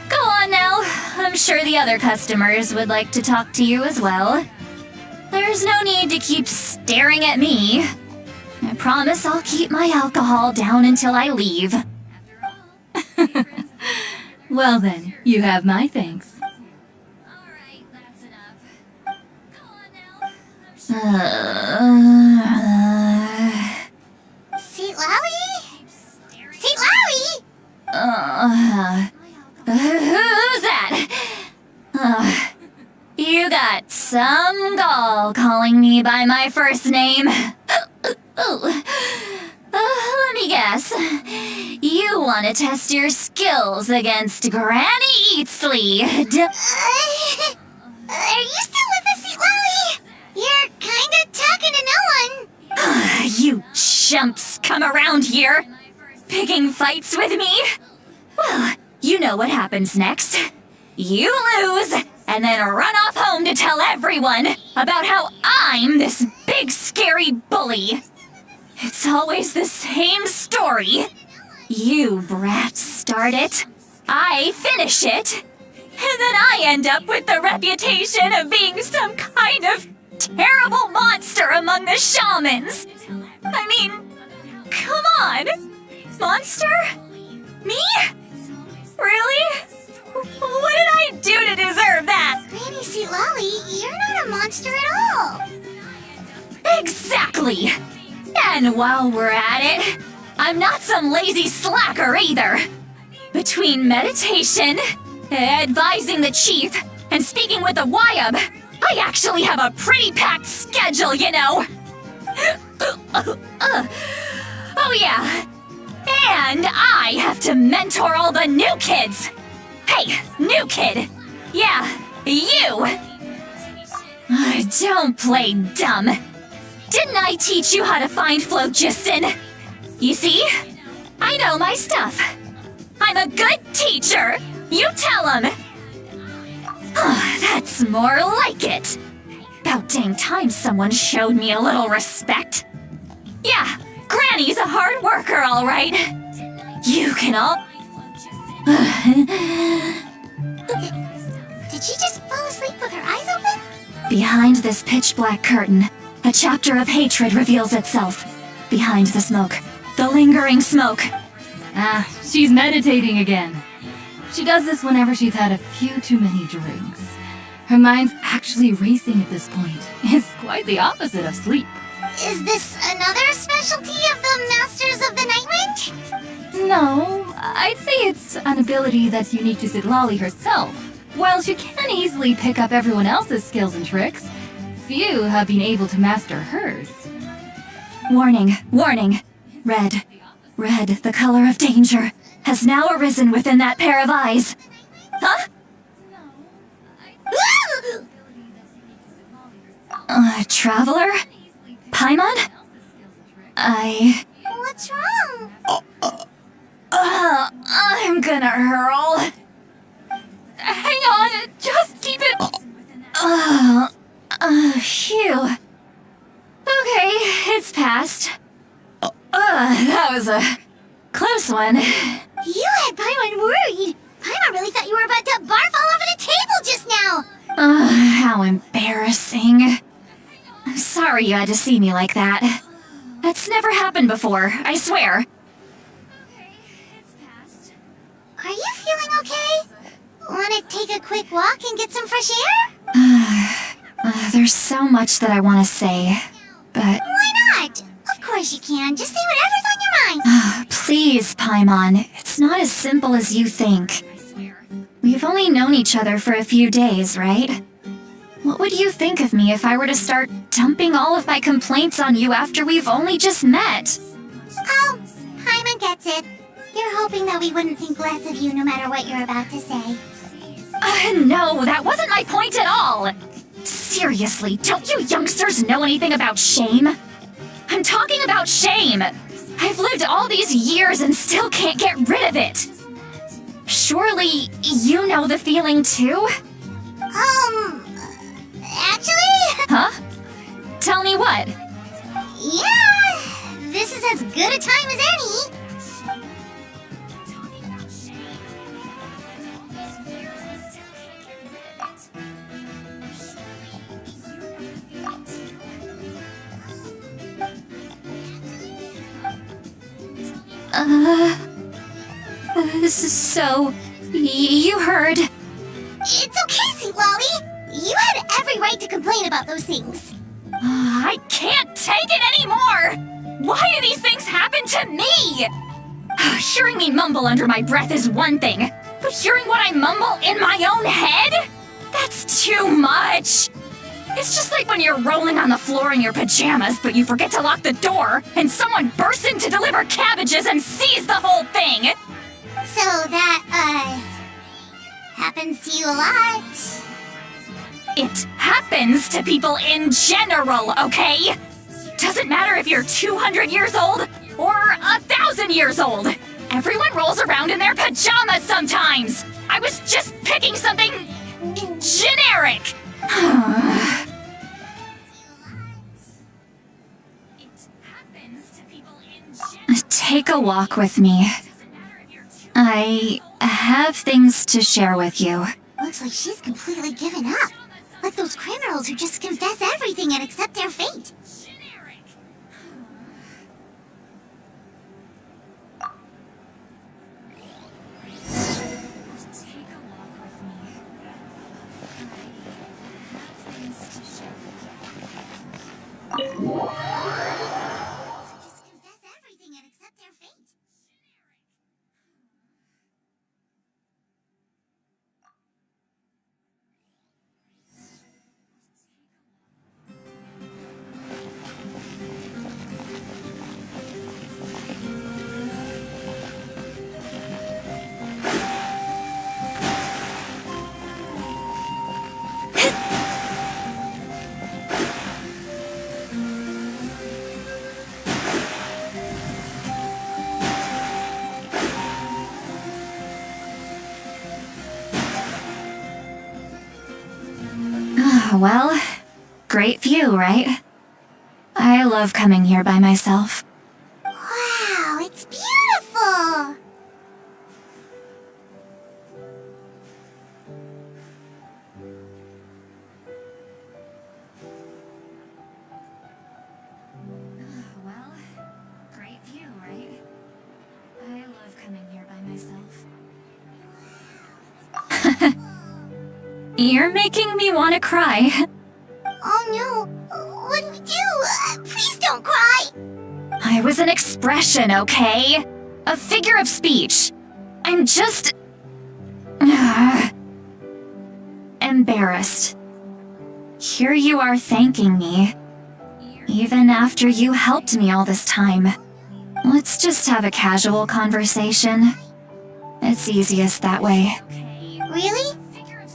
C: Go on now. I'm sure the other customers would like to talk to you as well. There's no need to keep staring at me. I promise I'll keep my alcohol down until I leave.
I: Well then, you have my thanks.
C: Alright, that's enough. Go on now.
A: Seat Lowy? Seat Lowy?
C: Who's that? You got some gall calling me by my first name. Let me guess. You want to test your skills against Granny Eatsley.
A: Are you still with us, Seat Lowy? You're kinda talking to no one.
C: You chumps come around here, picking fights with me? Well, you know what happens next. You lose, and then run off home to tell everyone about how I'm this big scary bully. It's always the same story. You brats start it, I finish it, and then I end up with the reputation of being some kind of terrible monster among the shamans. I mean, come on. Monster? Me? Really? What did I do to deserve that?
A: Granny Seat Lowy, you're not a monster at all.
C: Exactly! And while we're at it, I'm not some lazy slacker either. Between meditation, advising the chief, and speaking with the Wyab, I actually have a pretty packed schedule, you know. Oh yeah. And I have to mentor all the new kids. Hey, new kid. Yeah, you. Don't play dumb. Didn't I teach you how to find phlogiston? You see? I know my stuff. I'm a good teacher. You tell him. That's more like it. About dang time someone showed me a little respect. Yeah, Granny's a hard worker, all right. You can all...
A: Did she just fall asleep with her eyes open?
C: Behind this pitch-black curtain, a chapter of hatred reveals itself. Behind the smoke, the lingering smoke.
I: Ah, she's meditating again. She does this whenever she's had a few too many drinks. Her mind's actually racing at this point. It's quite the opposite of sleep.
A: Is this another specialty of the Masters of the Nightwind?
I: No, I'd say it's an ability that's unique to Sitlali herself. While she can easily pick up everyone else's skills and tricks, few have been able to master hers.
C: Warning, warning. Red, the color of danger, has now arisen within that pair of eyes. Huh? Traveler? Paimon?
A: What's wrong?
C: I'm gonna hurl.
I: Hang on, just keep it...
C: Phew. Okay, it's passed. That was a close one.
A: You had Paimon worried. Paimon really thought you were about to barf all over the table just now.
C: How embarrassing. I'm sorry you had to see me like that. That's never happened before, I swear.
A: Are you feeling okay? Want to take a quick walk and get some fresh air?
C: There's so much that I want to say, but...
A: Why not? Of course you can. Just say whatever's on your mind.
C: Please, Paimon. It's not as simple as you think. We've only known each other for a few days, right? What would you think of me if I were to start dumping all of my complaints on you after we've only just met?
A: Oh, Paimon gets it. You're hoping that we wouldn't think less of you no matter what you're about to say.
C: No, that wasn't my point at all! Seriously, don't you youngsters know anything about shame? I'm talking about shame! I've lived all these years and still can't get rid of it! Surely, you know the feeling too?
A: Actually?
C: Huh? Tell me what?
A: Yeah, this is as good a time as any.
C: So, you heard.
A: It's okay, Seawawi. You had every right to complain about those things.
C: I can't take it anymore! Why do these things happen to me? Hearing me mumble under my breath is one thing, but hearing what I mumble in my own head? That's too much! It's just like when you're rolling on the floor in your pajamas, but you forget to lock the door, and someone bursts in to deliver cabbages and sees the whole thing!
A: So that, happens to you a lot.
C: It happens to people in general, okay? Doesn't matter if you're 200 years old or 1,000 years old. Everyone rolls around in their pajamas sometimes. I was just picking something generic. Take a walk with me. I have things to share with you.
A: Looks like she's completely given up. Like those criminals who just confess everything and accept their fate. Just confess everything and accept their fate.
C: Well, great view, right? I love coming here by myself.
A: Wow, it's beautiful!
C: Well, great view, right? I love coming here by myself. You're making me want to cry.
A: Oh no, what do we do? Please don't cry!
C: I was an expression, okay? A figure of speech. I'm just... embarrassed. Here you are thanking me. Even after you helped me all this time. Let's just have a casual conversation. It's easiest that way.
A: Really?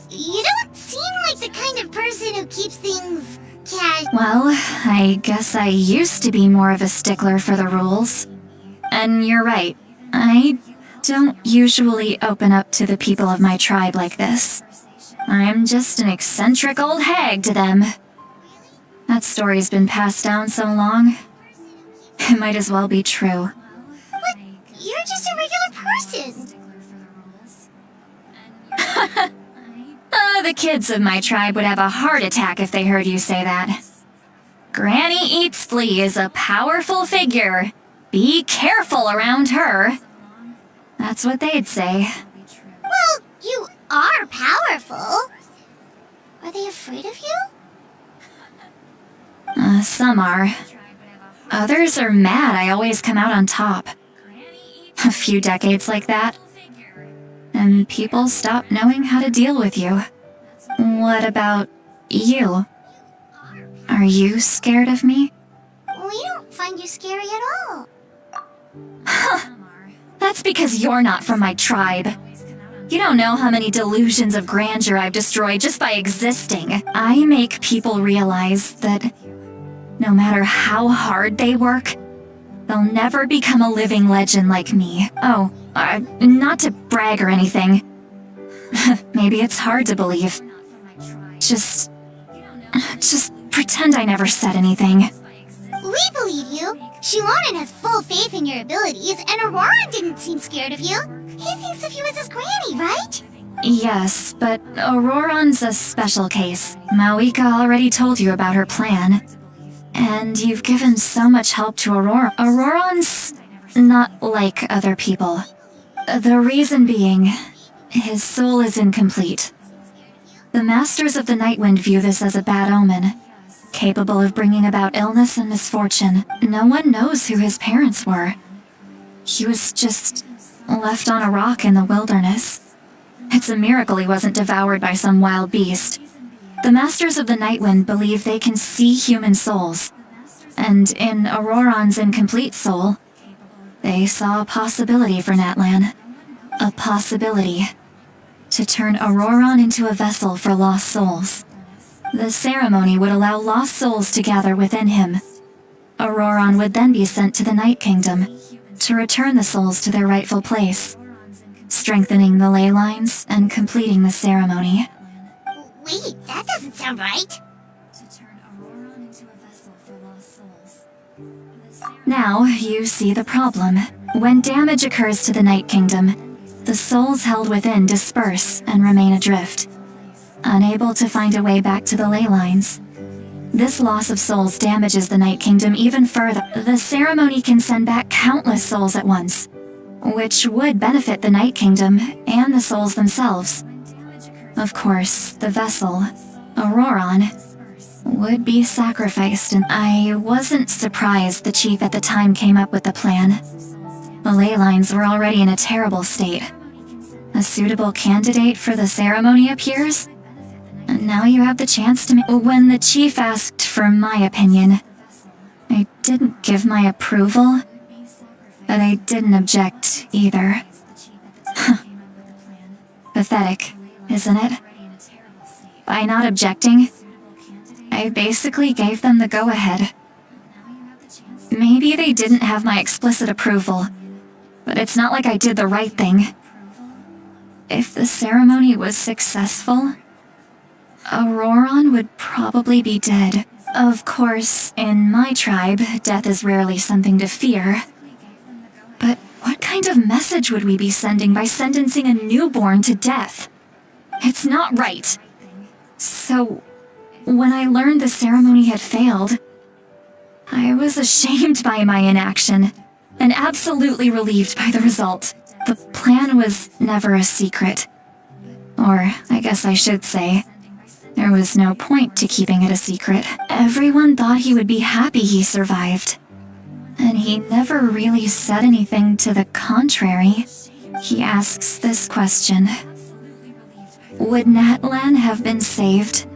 A: You don't seem like the kind of person who keeps things casual.
C: Well, I guess I used to be more of a stickler for the rules. And you're right, I don't usually open up to the people of my tribe like this. I'm just an eccentric old hag to them. That story's been passed down so long, it might as well be true.
A: But you're just a regular person.
C: The kids of my tribe would have a heart attack if they heard you say that. Granny Eats Flea is a powerful figure. Be careful around her. That's what they'd say.
A: Well, you are powerful. Are they afraid of you?
C: Some are. Others are mad I always come out on top. A few decades like that, and people stop knowing how to deal with you. What about you? Are you scared of me?
A: We don't find you scary at all.
C: That's because you're not from my tribe. You don't know how many delusions of grandeur I've destroyed just by existing. I make people realize that no matter how hard they work, they'll never become a living legend like me. Oh, not to brag or anything. Maybe it's hard to believe. Just pretend I never said anything.
A: We believe you. Shulonen has full faith in your abilities, and Auroran didn't seem scared of you. He thinks of you as his granny, right?
C: Yes, but Auroran's a special case. Mawika already told you about her plan. And you've given so much help to Aurora. Auroran's not like other people. The reason being, his soul is incomplete. The Masters of the Nightwind view this as a bad omen, capable of bringing about illness and misfortune. No one knows who his parents were. He was just left on a rock in the wilderness. It's a miracle he wasn't devoured by some wild beast. The Masters of the Nightwind believe they can see human souls, and in Auroron's incomplete soul, they saw a possibility for Natlan. A possibility to turn Auroron into a vessel for lost souls. The ceremony would allow lost souls to gather within him. Auroron would then be sent to the Night Kingdom to return the souls to their rightful place, strengthening the ley lines and completing the ceremony.
A: Wait, that doesn't sound right.
C: Now, you see the problem. When damage occurs to the Night Kingdom, the souls held within disperse and remain adrift, unable to find a way back to the ley lines. This loss of souls damages the Night Kingdom even further. The ceremony can send back countless souls at once, which would benefit the Night Kingdom and the souls themselves. Of course, the vessel, Auroron, would be sacrificed, and I wasn't surprised the chief at the time came up with the plan. The ley lines were already in a terrible state. A suitable candidate for the ceremony appears, and now you have the chance to When the chief asked for my opinion, I didn't give my approval, but I didn't object either. Pathetic, isn't it? By not objecting, I basically gave them the go-ahead. Maybe they didn't have my explicit approval, but it's not like I did the right thing. If the ceremony was successful, Auroron would probably be dead. Of course, in my tribe, death is rarely something to fear. But what kind of message would we be sending by sentencing a newborn to death? It's not right. So, when I learned the ceremony had failed, I was ashamed by my inaction, and absolutely relieved by the result. The plan was never a secret. Or, I guess I should say, there was no point to keeping it a secret. Everyone thought he would be happy he survived. And he never really said anything to the contrary. He asks this question. Would Natlan have been saved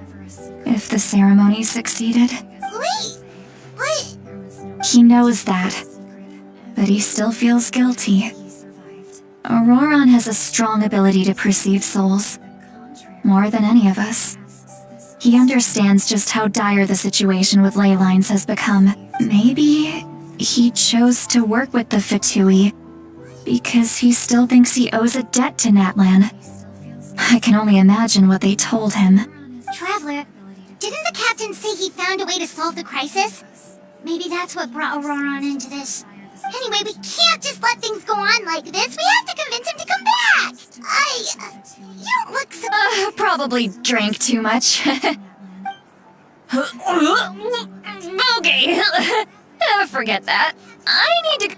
C: if the ceremony succeeded?
A: Wait, what?
C: He knows that, but he still feels guilty. Auroron has a strong ability to perceive souls, more than any of us. He understands just how dire the situation with ley lines has become. Maybe he chose to work with the Fatui because he still thinks he owes a debt to Natlan. I can only imagine what they told him.
A: Traveler, didn't the captain say he found a way to solve the crisis? Maybe that's what brought Auroron into this. Anyway, we can't just let things go on like this. We have to convince him to come back. You don't look so...
C: Probably drank too much. Okay. Forget that. I need to...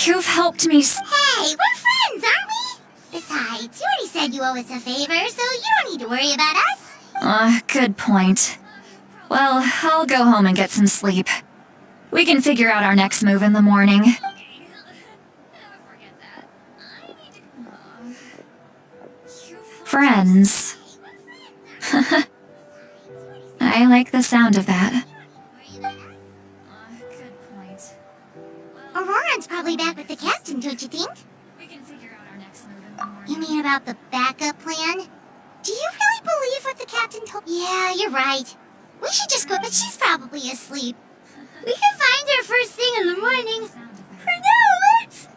C: You've helped me...
A: Hey, we're friends, aren't we? Besides, you already said you owe us a favor, so you don't need to worry about us.
C: Good point. Well, I'll go home and get some sleep. We can figure out our next move in the morning. Friends. I like the sound of that.
A: Auroron's probably back with the captain, don't you think? You mean about the backup plan? Do you really believe what the captain told? Yeah, you're right. We should just go, but she's probably asleep. We can find her first thing in the morning. For now, let's...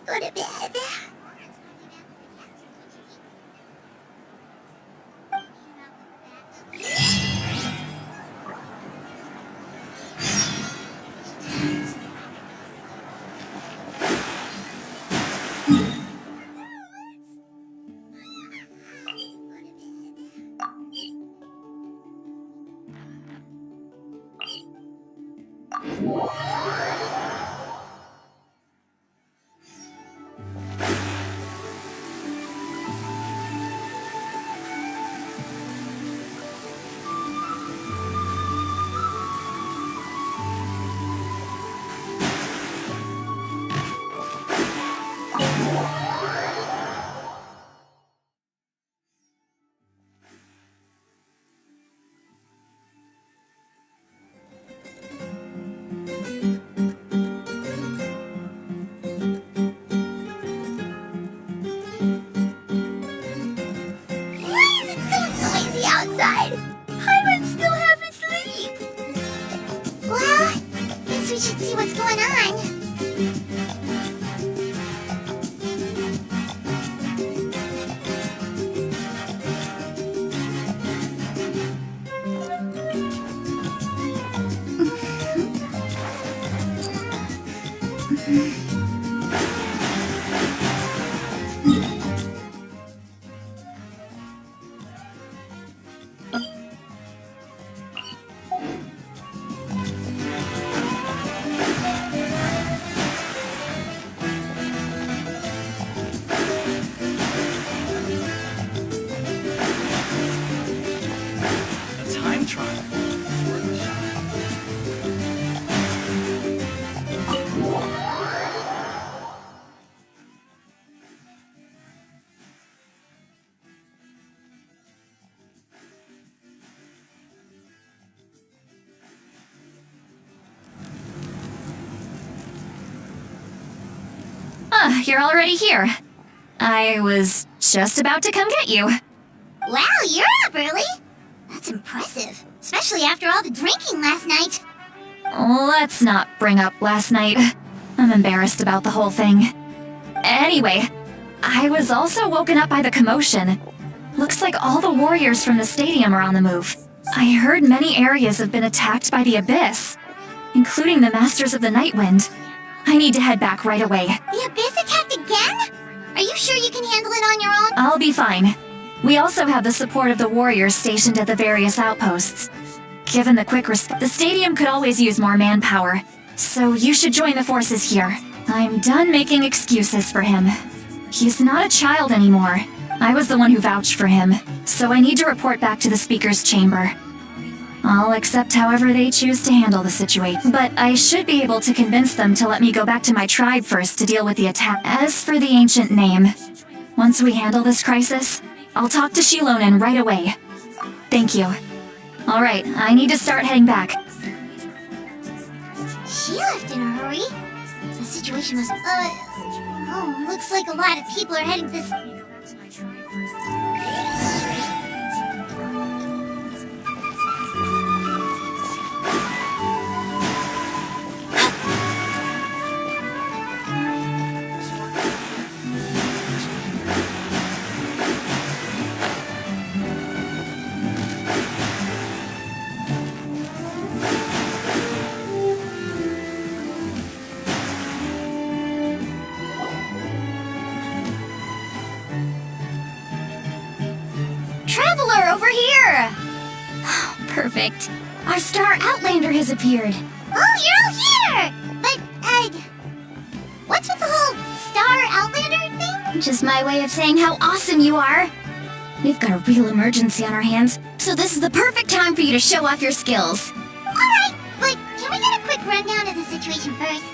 A: go to bed. Why is it so noisy outside? Pyro still haven't sleep. Well, guess we should see what's going on.
D: A time trial.
C: You're already here. I was just about to come get you.
A: Wow, you're up early. That's impressive, especially after all the drinking last night.
C: Let's not bring up last night. I'm embarrassed about the whole thing. Anyway, I was also woken up by the commotion. Looks like all the warriors from the stadium are on the move. I heard many areas have been attacked by the Abyss, including the Masters of the Nightwind. I need to head back right away.
A: The Abyss attacked again? Are you sure you can handle it on your own?
C: I'll be fine. We also have the support of the warriors stationed at the various outposts. Given the quick response, the stadium could always use more manpower, so you should join the forces here. I'm done making excuses for him. He's not a child anymore. I was the one who vouched for him, so I need to report back to the Speaker's chamber. I'll accept however they choose to handle the situation, but I should be able to convince them to let me go back to my tribe first to deal with the attack. As for the ancient name, once we handle this crisis, I'll talk to Shilonen right away. Thank you. Alright, I need to start heading back.
A: She left in a hurry. The situation was, oh, looks like a lot of people are heading this...
I: Traveler, over here! Perfect. Our star Outlander has appeared.
A: Oh, you're all here! But, what's with the whole Star Outlander thing?
I: Just my way of saying how awesome you are. We've got a real emergency on our hands, so this is the perfect time for you to show off your skills.
A: Alright, but can we get a quick rundown of the situation first?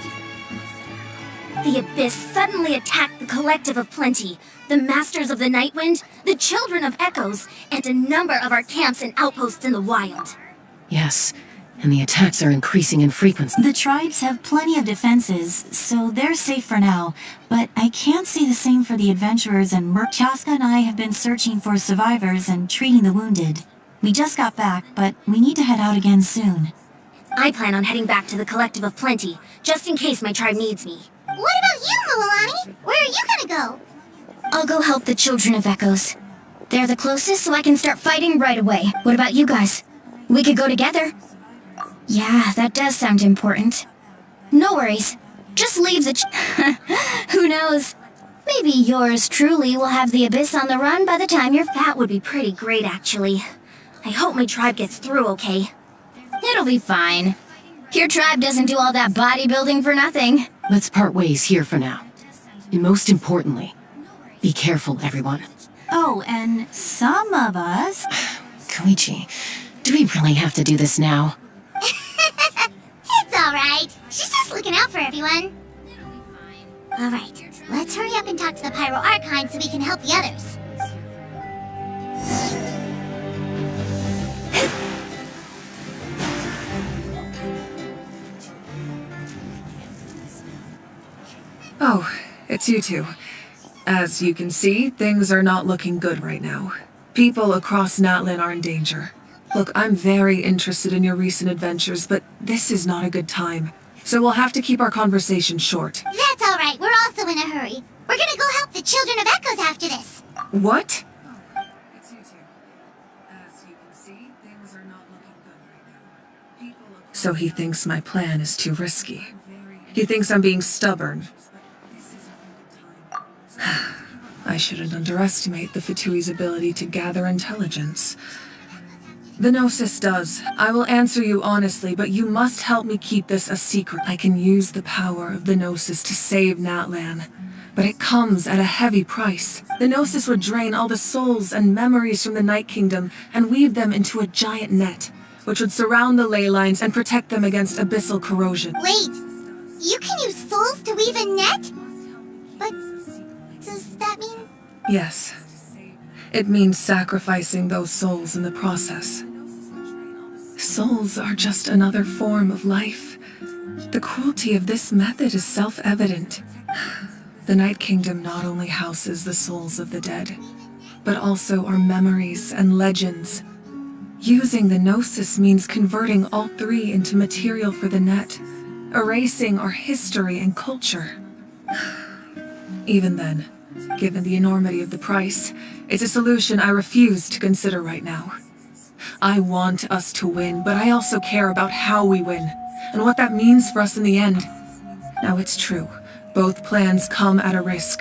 I: The Abyss suddenly attacked the Collective of Plenty, the Masters of the Nightwind, the Children of Echoes, and a number of our camps and outposts in the wild.
J: Yes, and the attacks are increasing in frequency.
K: The tribes have plenty of defenses, so they're safe for now. But I can't say the same for the adventurers, and Chaska and I have been searching for survivors and treating the wounded. We just got back, but we need to head out again soon.
I: I plan on heading back to the Collective of Plenty, just in case my tribe needs me.
A: What about you, Mualani? Where are you gonna go?
I: I'll go help the Children of Echoes. They're the closest, so I can start fighting right away. What about you guys? We could go together. Yeah, that does sound important. No worries. Just leave the Who knows? Maybe yours truly will have the Abyss on the run by the time you're... That would be pretty great, actually. I hope my tribe gets through okay. It'll be fine.
C: Your tribe doesn't do all that bodybuilding for nothing.
J: Let's part ways here for now. And most importantly, be careful, everyone.
K: Oh, and some of us...
J: Koichi, do we really have to do this now?
A: It's alright. She's just looking out for everyone. Alright, let's hurry up and talk to the Pyro Archon so we can help the others.
L: Oh, it's you two. As you can see, things are not looking good right now. People across Natlan are in danger. Look, I'm very interested in your recent adventures, but this is not a good time. So we'll have to keep our conversation short.
A: That's alright, we're also in a hurry. We're gonna go help the Children of Echoes after this.
L: What?
B: It's you two. As you can see, things are not looking good right now.
L: So he thinks my plan is too risky. He thinks I'm being stubborn. I shouldn't underestimate the Fatui's ability to gather intelligence. The Gnosis does. I will answer you honestly, but you must help me keep this a secret. I can use the power of the Gnosis to save Natlan, but it comes at a heavy price. The Gnosis would drain all the souls and memories from the Night Kingdom and weave them into a giant net, which would surround the ley lines and protect them against abyssal corrosion.
A: Wait, you can use souls to weave a net? But does that mean...
L: Yes. It means sacrificing those souls in the process. Souls are just another form of life. The cruelty of this method is self-evident. The Night Kingdom not only houses the souls of the dead, but also our memories and legends. Using the Gnosis means converting all three into material for the net, erasing our history and culture. Even then, given the enormity of the price, it's a solution I refuse to consider right now. I want us to win, but I also care about how we win, and what that means for us in the end. Now it's true, both plans come at a risk,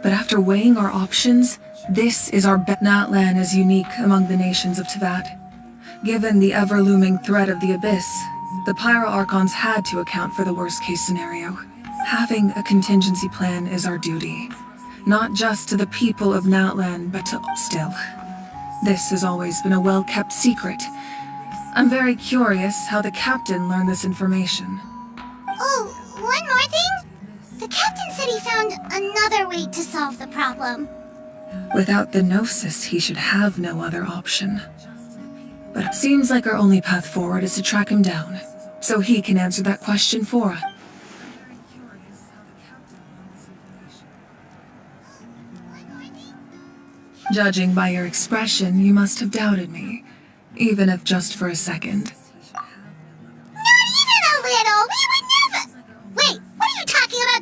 L: but after weighing our options, this is our bet. Natlan is unique among the nations of Teyvat. Given the ever-looming threat of the Abyss, the Pyro Archons had to account for the worst-case scenario. Having a contingency plan is our duty. Not just to the people of Natlan, but to still. This has always been a well-kept secret. I'm very curious how the captain learned this information.
A: Oh, one more thing? The captain said he found another way to solve the problem.
L: Without the Gnosis, he should have no other option. But it seems like our only path forward is to track him down, so he can answer that question for us. Judging by your expression, you must have doubted me, even if just for a second.
A: Not even a little! We would never... Wait, what are you talking about,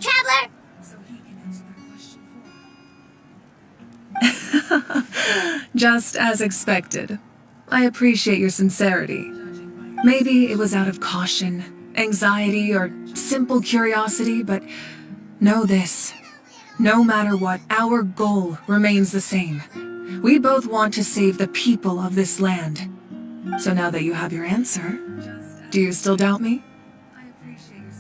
A: Traveler?
L: Just as expected. I appreciate your sincerity. Maybe it was out of caution, anxiety, or simple curiosity, but know this. No matter what, our goal remains the same. We both want to save the people of this land. So now that you have your answer, do you still doubt me? I appreciate your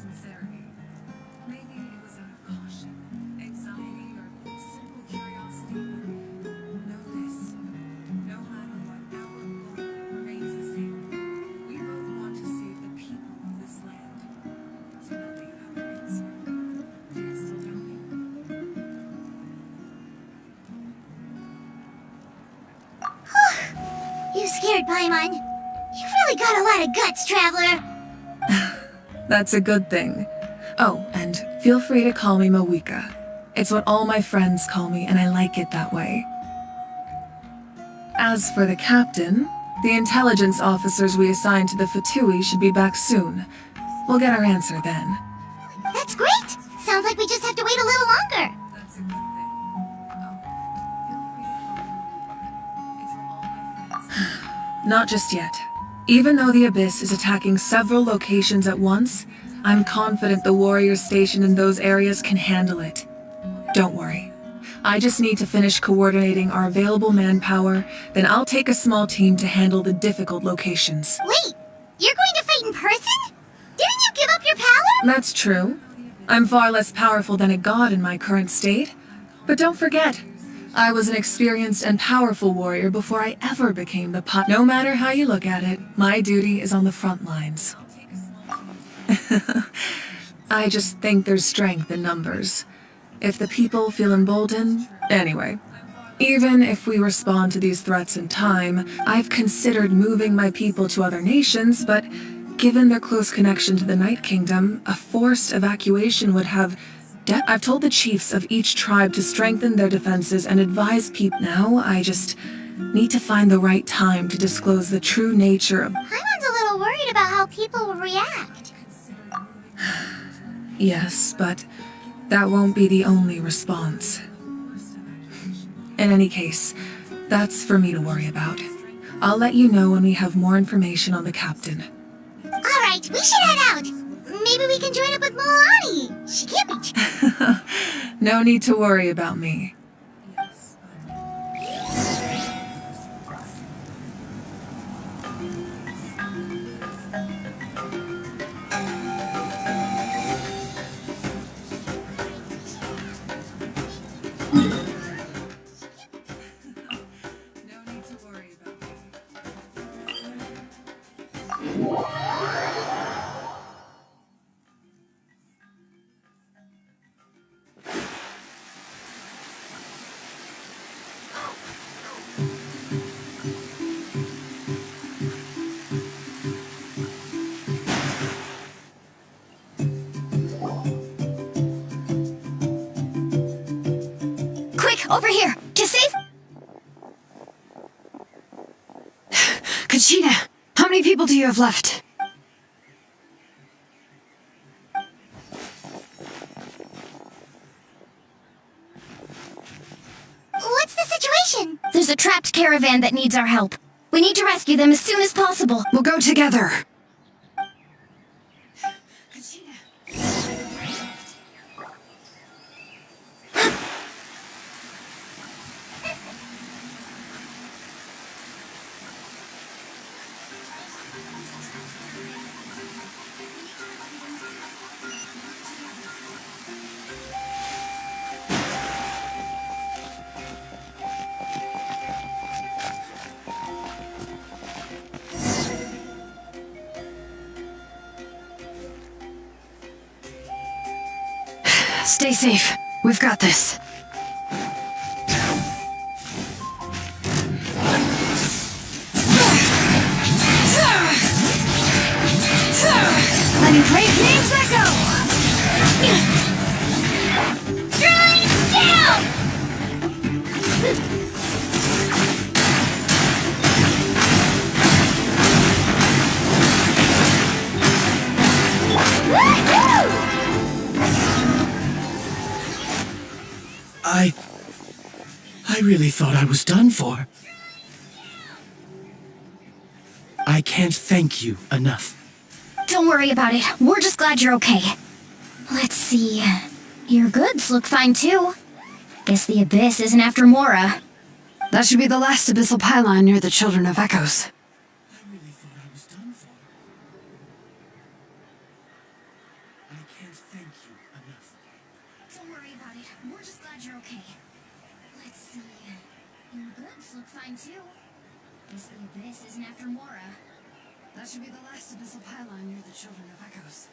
L: sincerity. Maybe it was out of caution, anxiety, or simple curiosity. Know this. No matter what, our goal remains the same. We both want to save the people of this land. So now that you have your answer, do you still doubt me?
A: You scared Paimon. You've really got a lot of guts, Traveler.
L: That's a good thing. Oh, and feel free to call me Mawika. It's what all my friends call me, and I like it that way. As for the captain, the intelligence officers we assigned to the Fatui should be back soon. We'll get our answer then.
A: That's great! Sounds like we just have to wait a little longer.
L: That's a good thing. Not just yet. Even though the Abyss is attacking several locations at once, I'm confident the warriors stationed in those areas can handle it. Don't worry. I just need to finish coordinating our available manpower, then I'll take a small team to handle the difficult locations.
A: Wait, you're going to fight in person? Didn't
L: That's true. I'm far less powerful than a god in my current state. But don't forget, I was an experienced and powerful warrior before I ever became the pot. No matter how you look at it, my duty is on the front lines. I just think there's strength in numbers. If the people feel emboldened, anyway. Even if we respond to these threats in time, I've considered moving my people to other nations, but given their close connection to the Night Kingdom, a forced evacuation would have I've told the chiefs of each tribe to strengthen their defenses and advise people. Now, I just need to find the right time to disclose the true nature of...
A: Paimon's a little worried about how people will react.
L: Yes, but that won't be the only response. In any case, that's for me to worry about. I'll let you know when we have more information on the captain.
A: Alright, we should head out. Maybe we can join up with Milani. She can't be...
L: No need to worry about me.
C: Over here! To save...
B: Kachina, how many people do you have left?
A: What's the situation?
C: There's a trapped caravan that needs our help. We need to rescue them as soon as possible.
B: We'll go together. Stay safe. We've got this.
C: Letting great names echo!
A: Drawing down!
H: I really thought I was done for. I can't thank you enough.
C: Don't worry about it. We're just glad you're okay. Let's see. Your goods look fine too. Guess the Abyss isn't after Mora.
B: That should be the last abyssal pylon near the Children of Echoes.
H: I really thought I was done for. I can't thank you enough.
C: Don't worry about it. We're just glad you're okay. Let's see. Your goods look fine too. Guess the Abyss isn't after Mora.
B: That should be the last abyssal pylon near the Children of Echoes.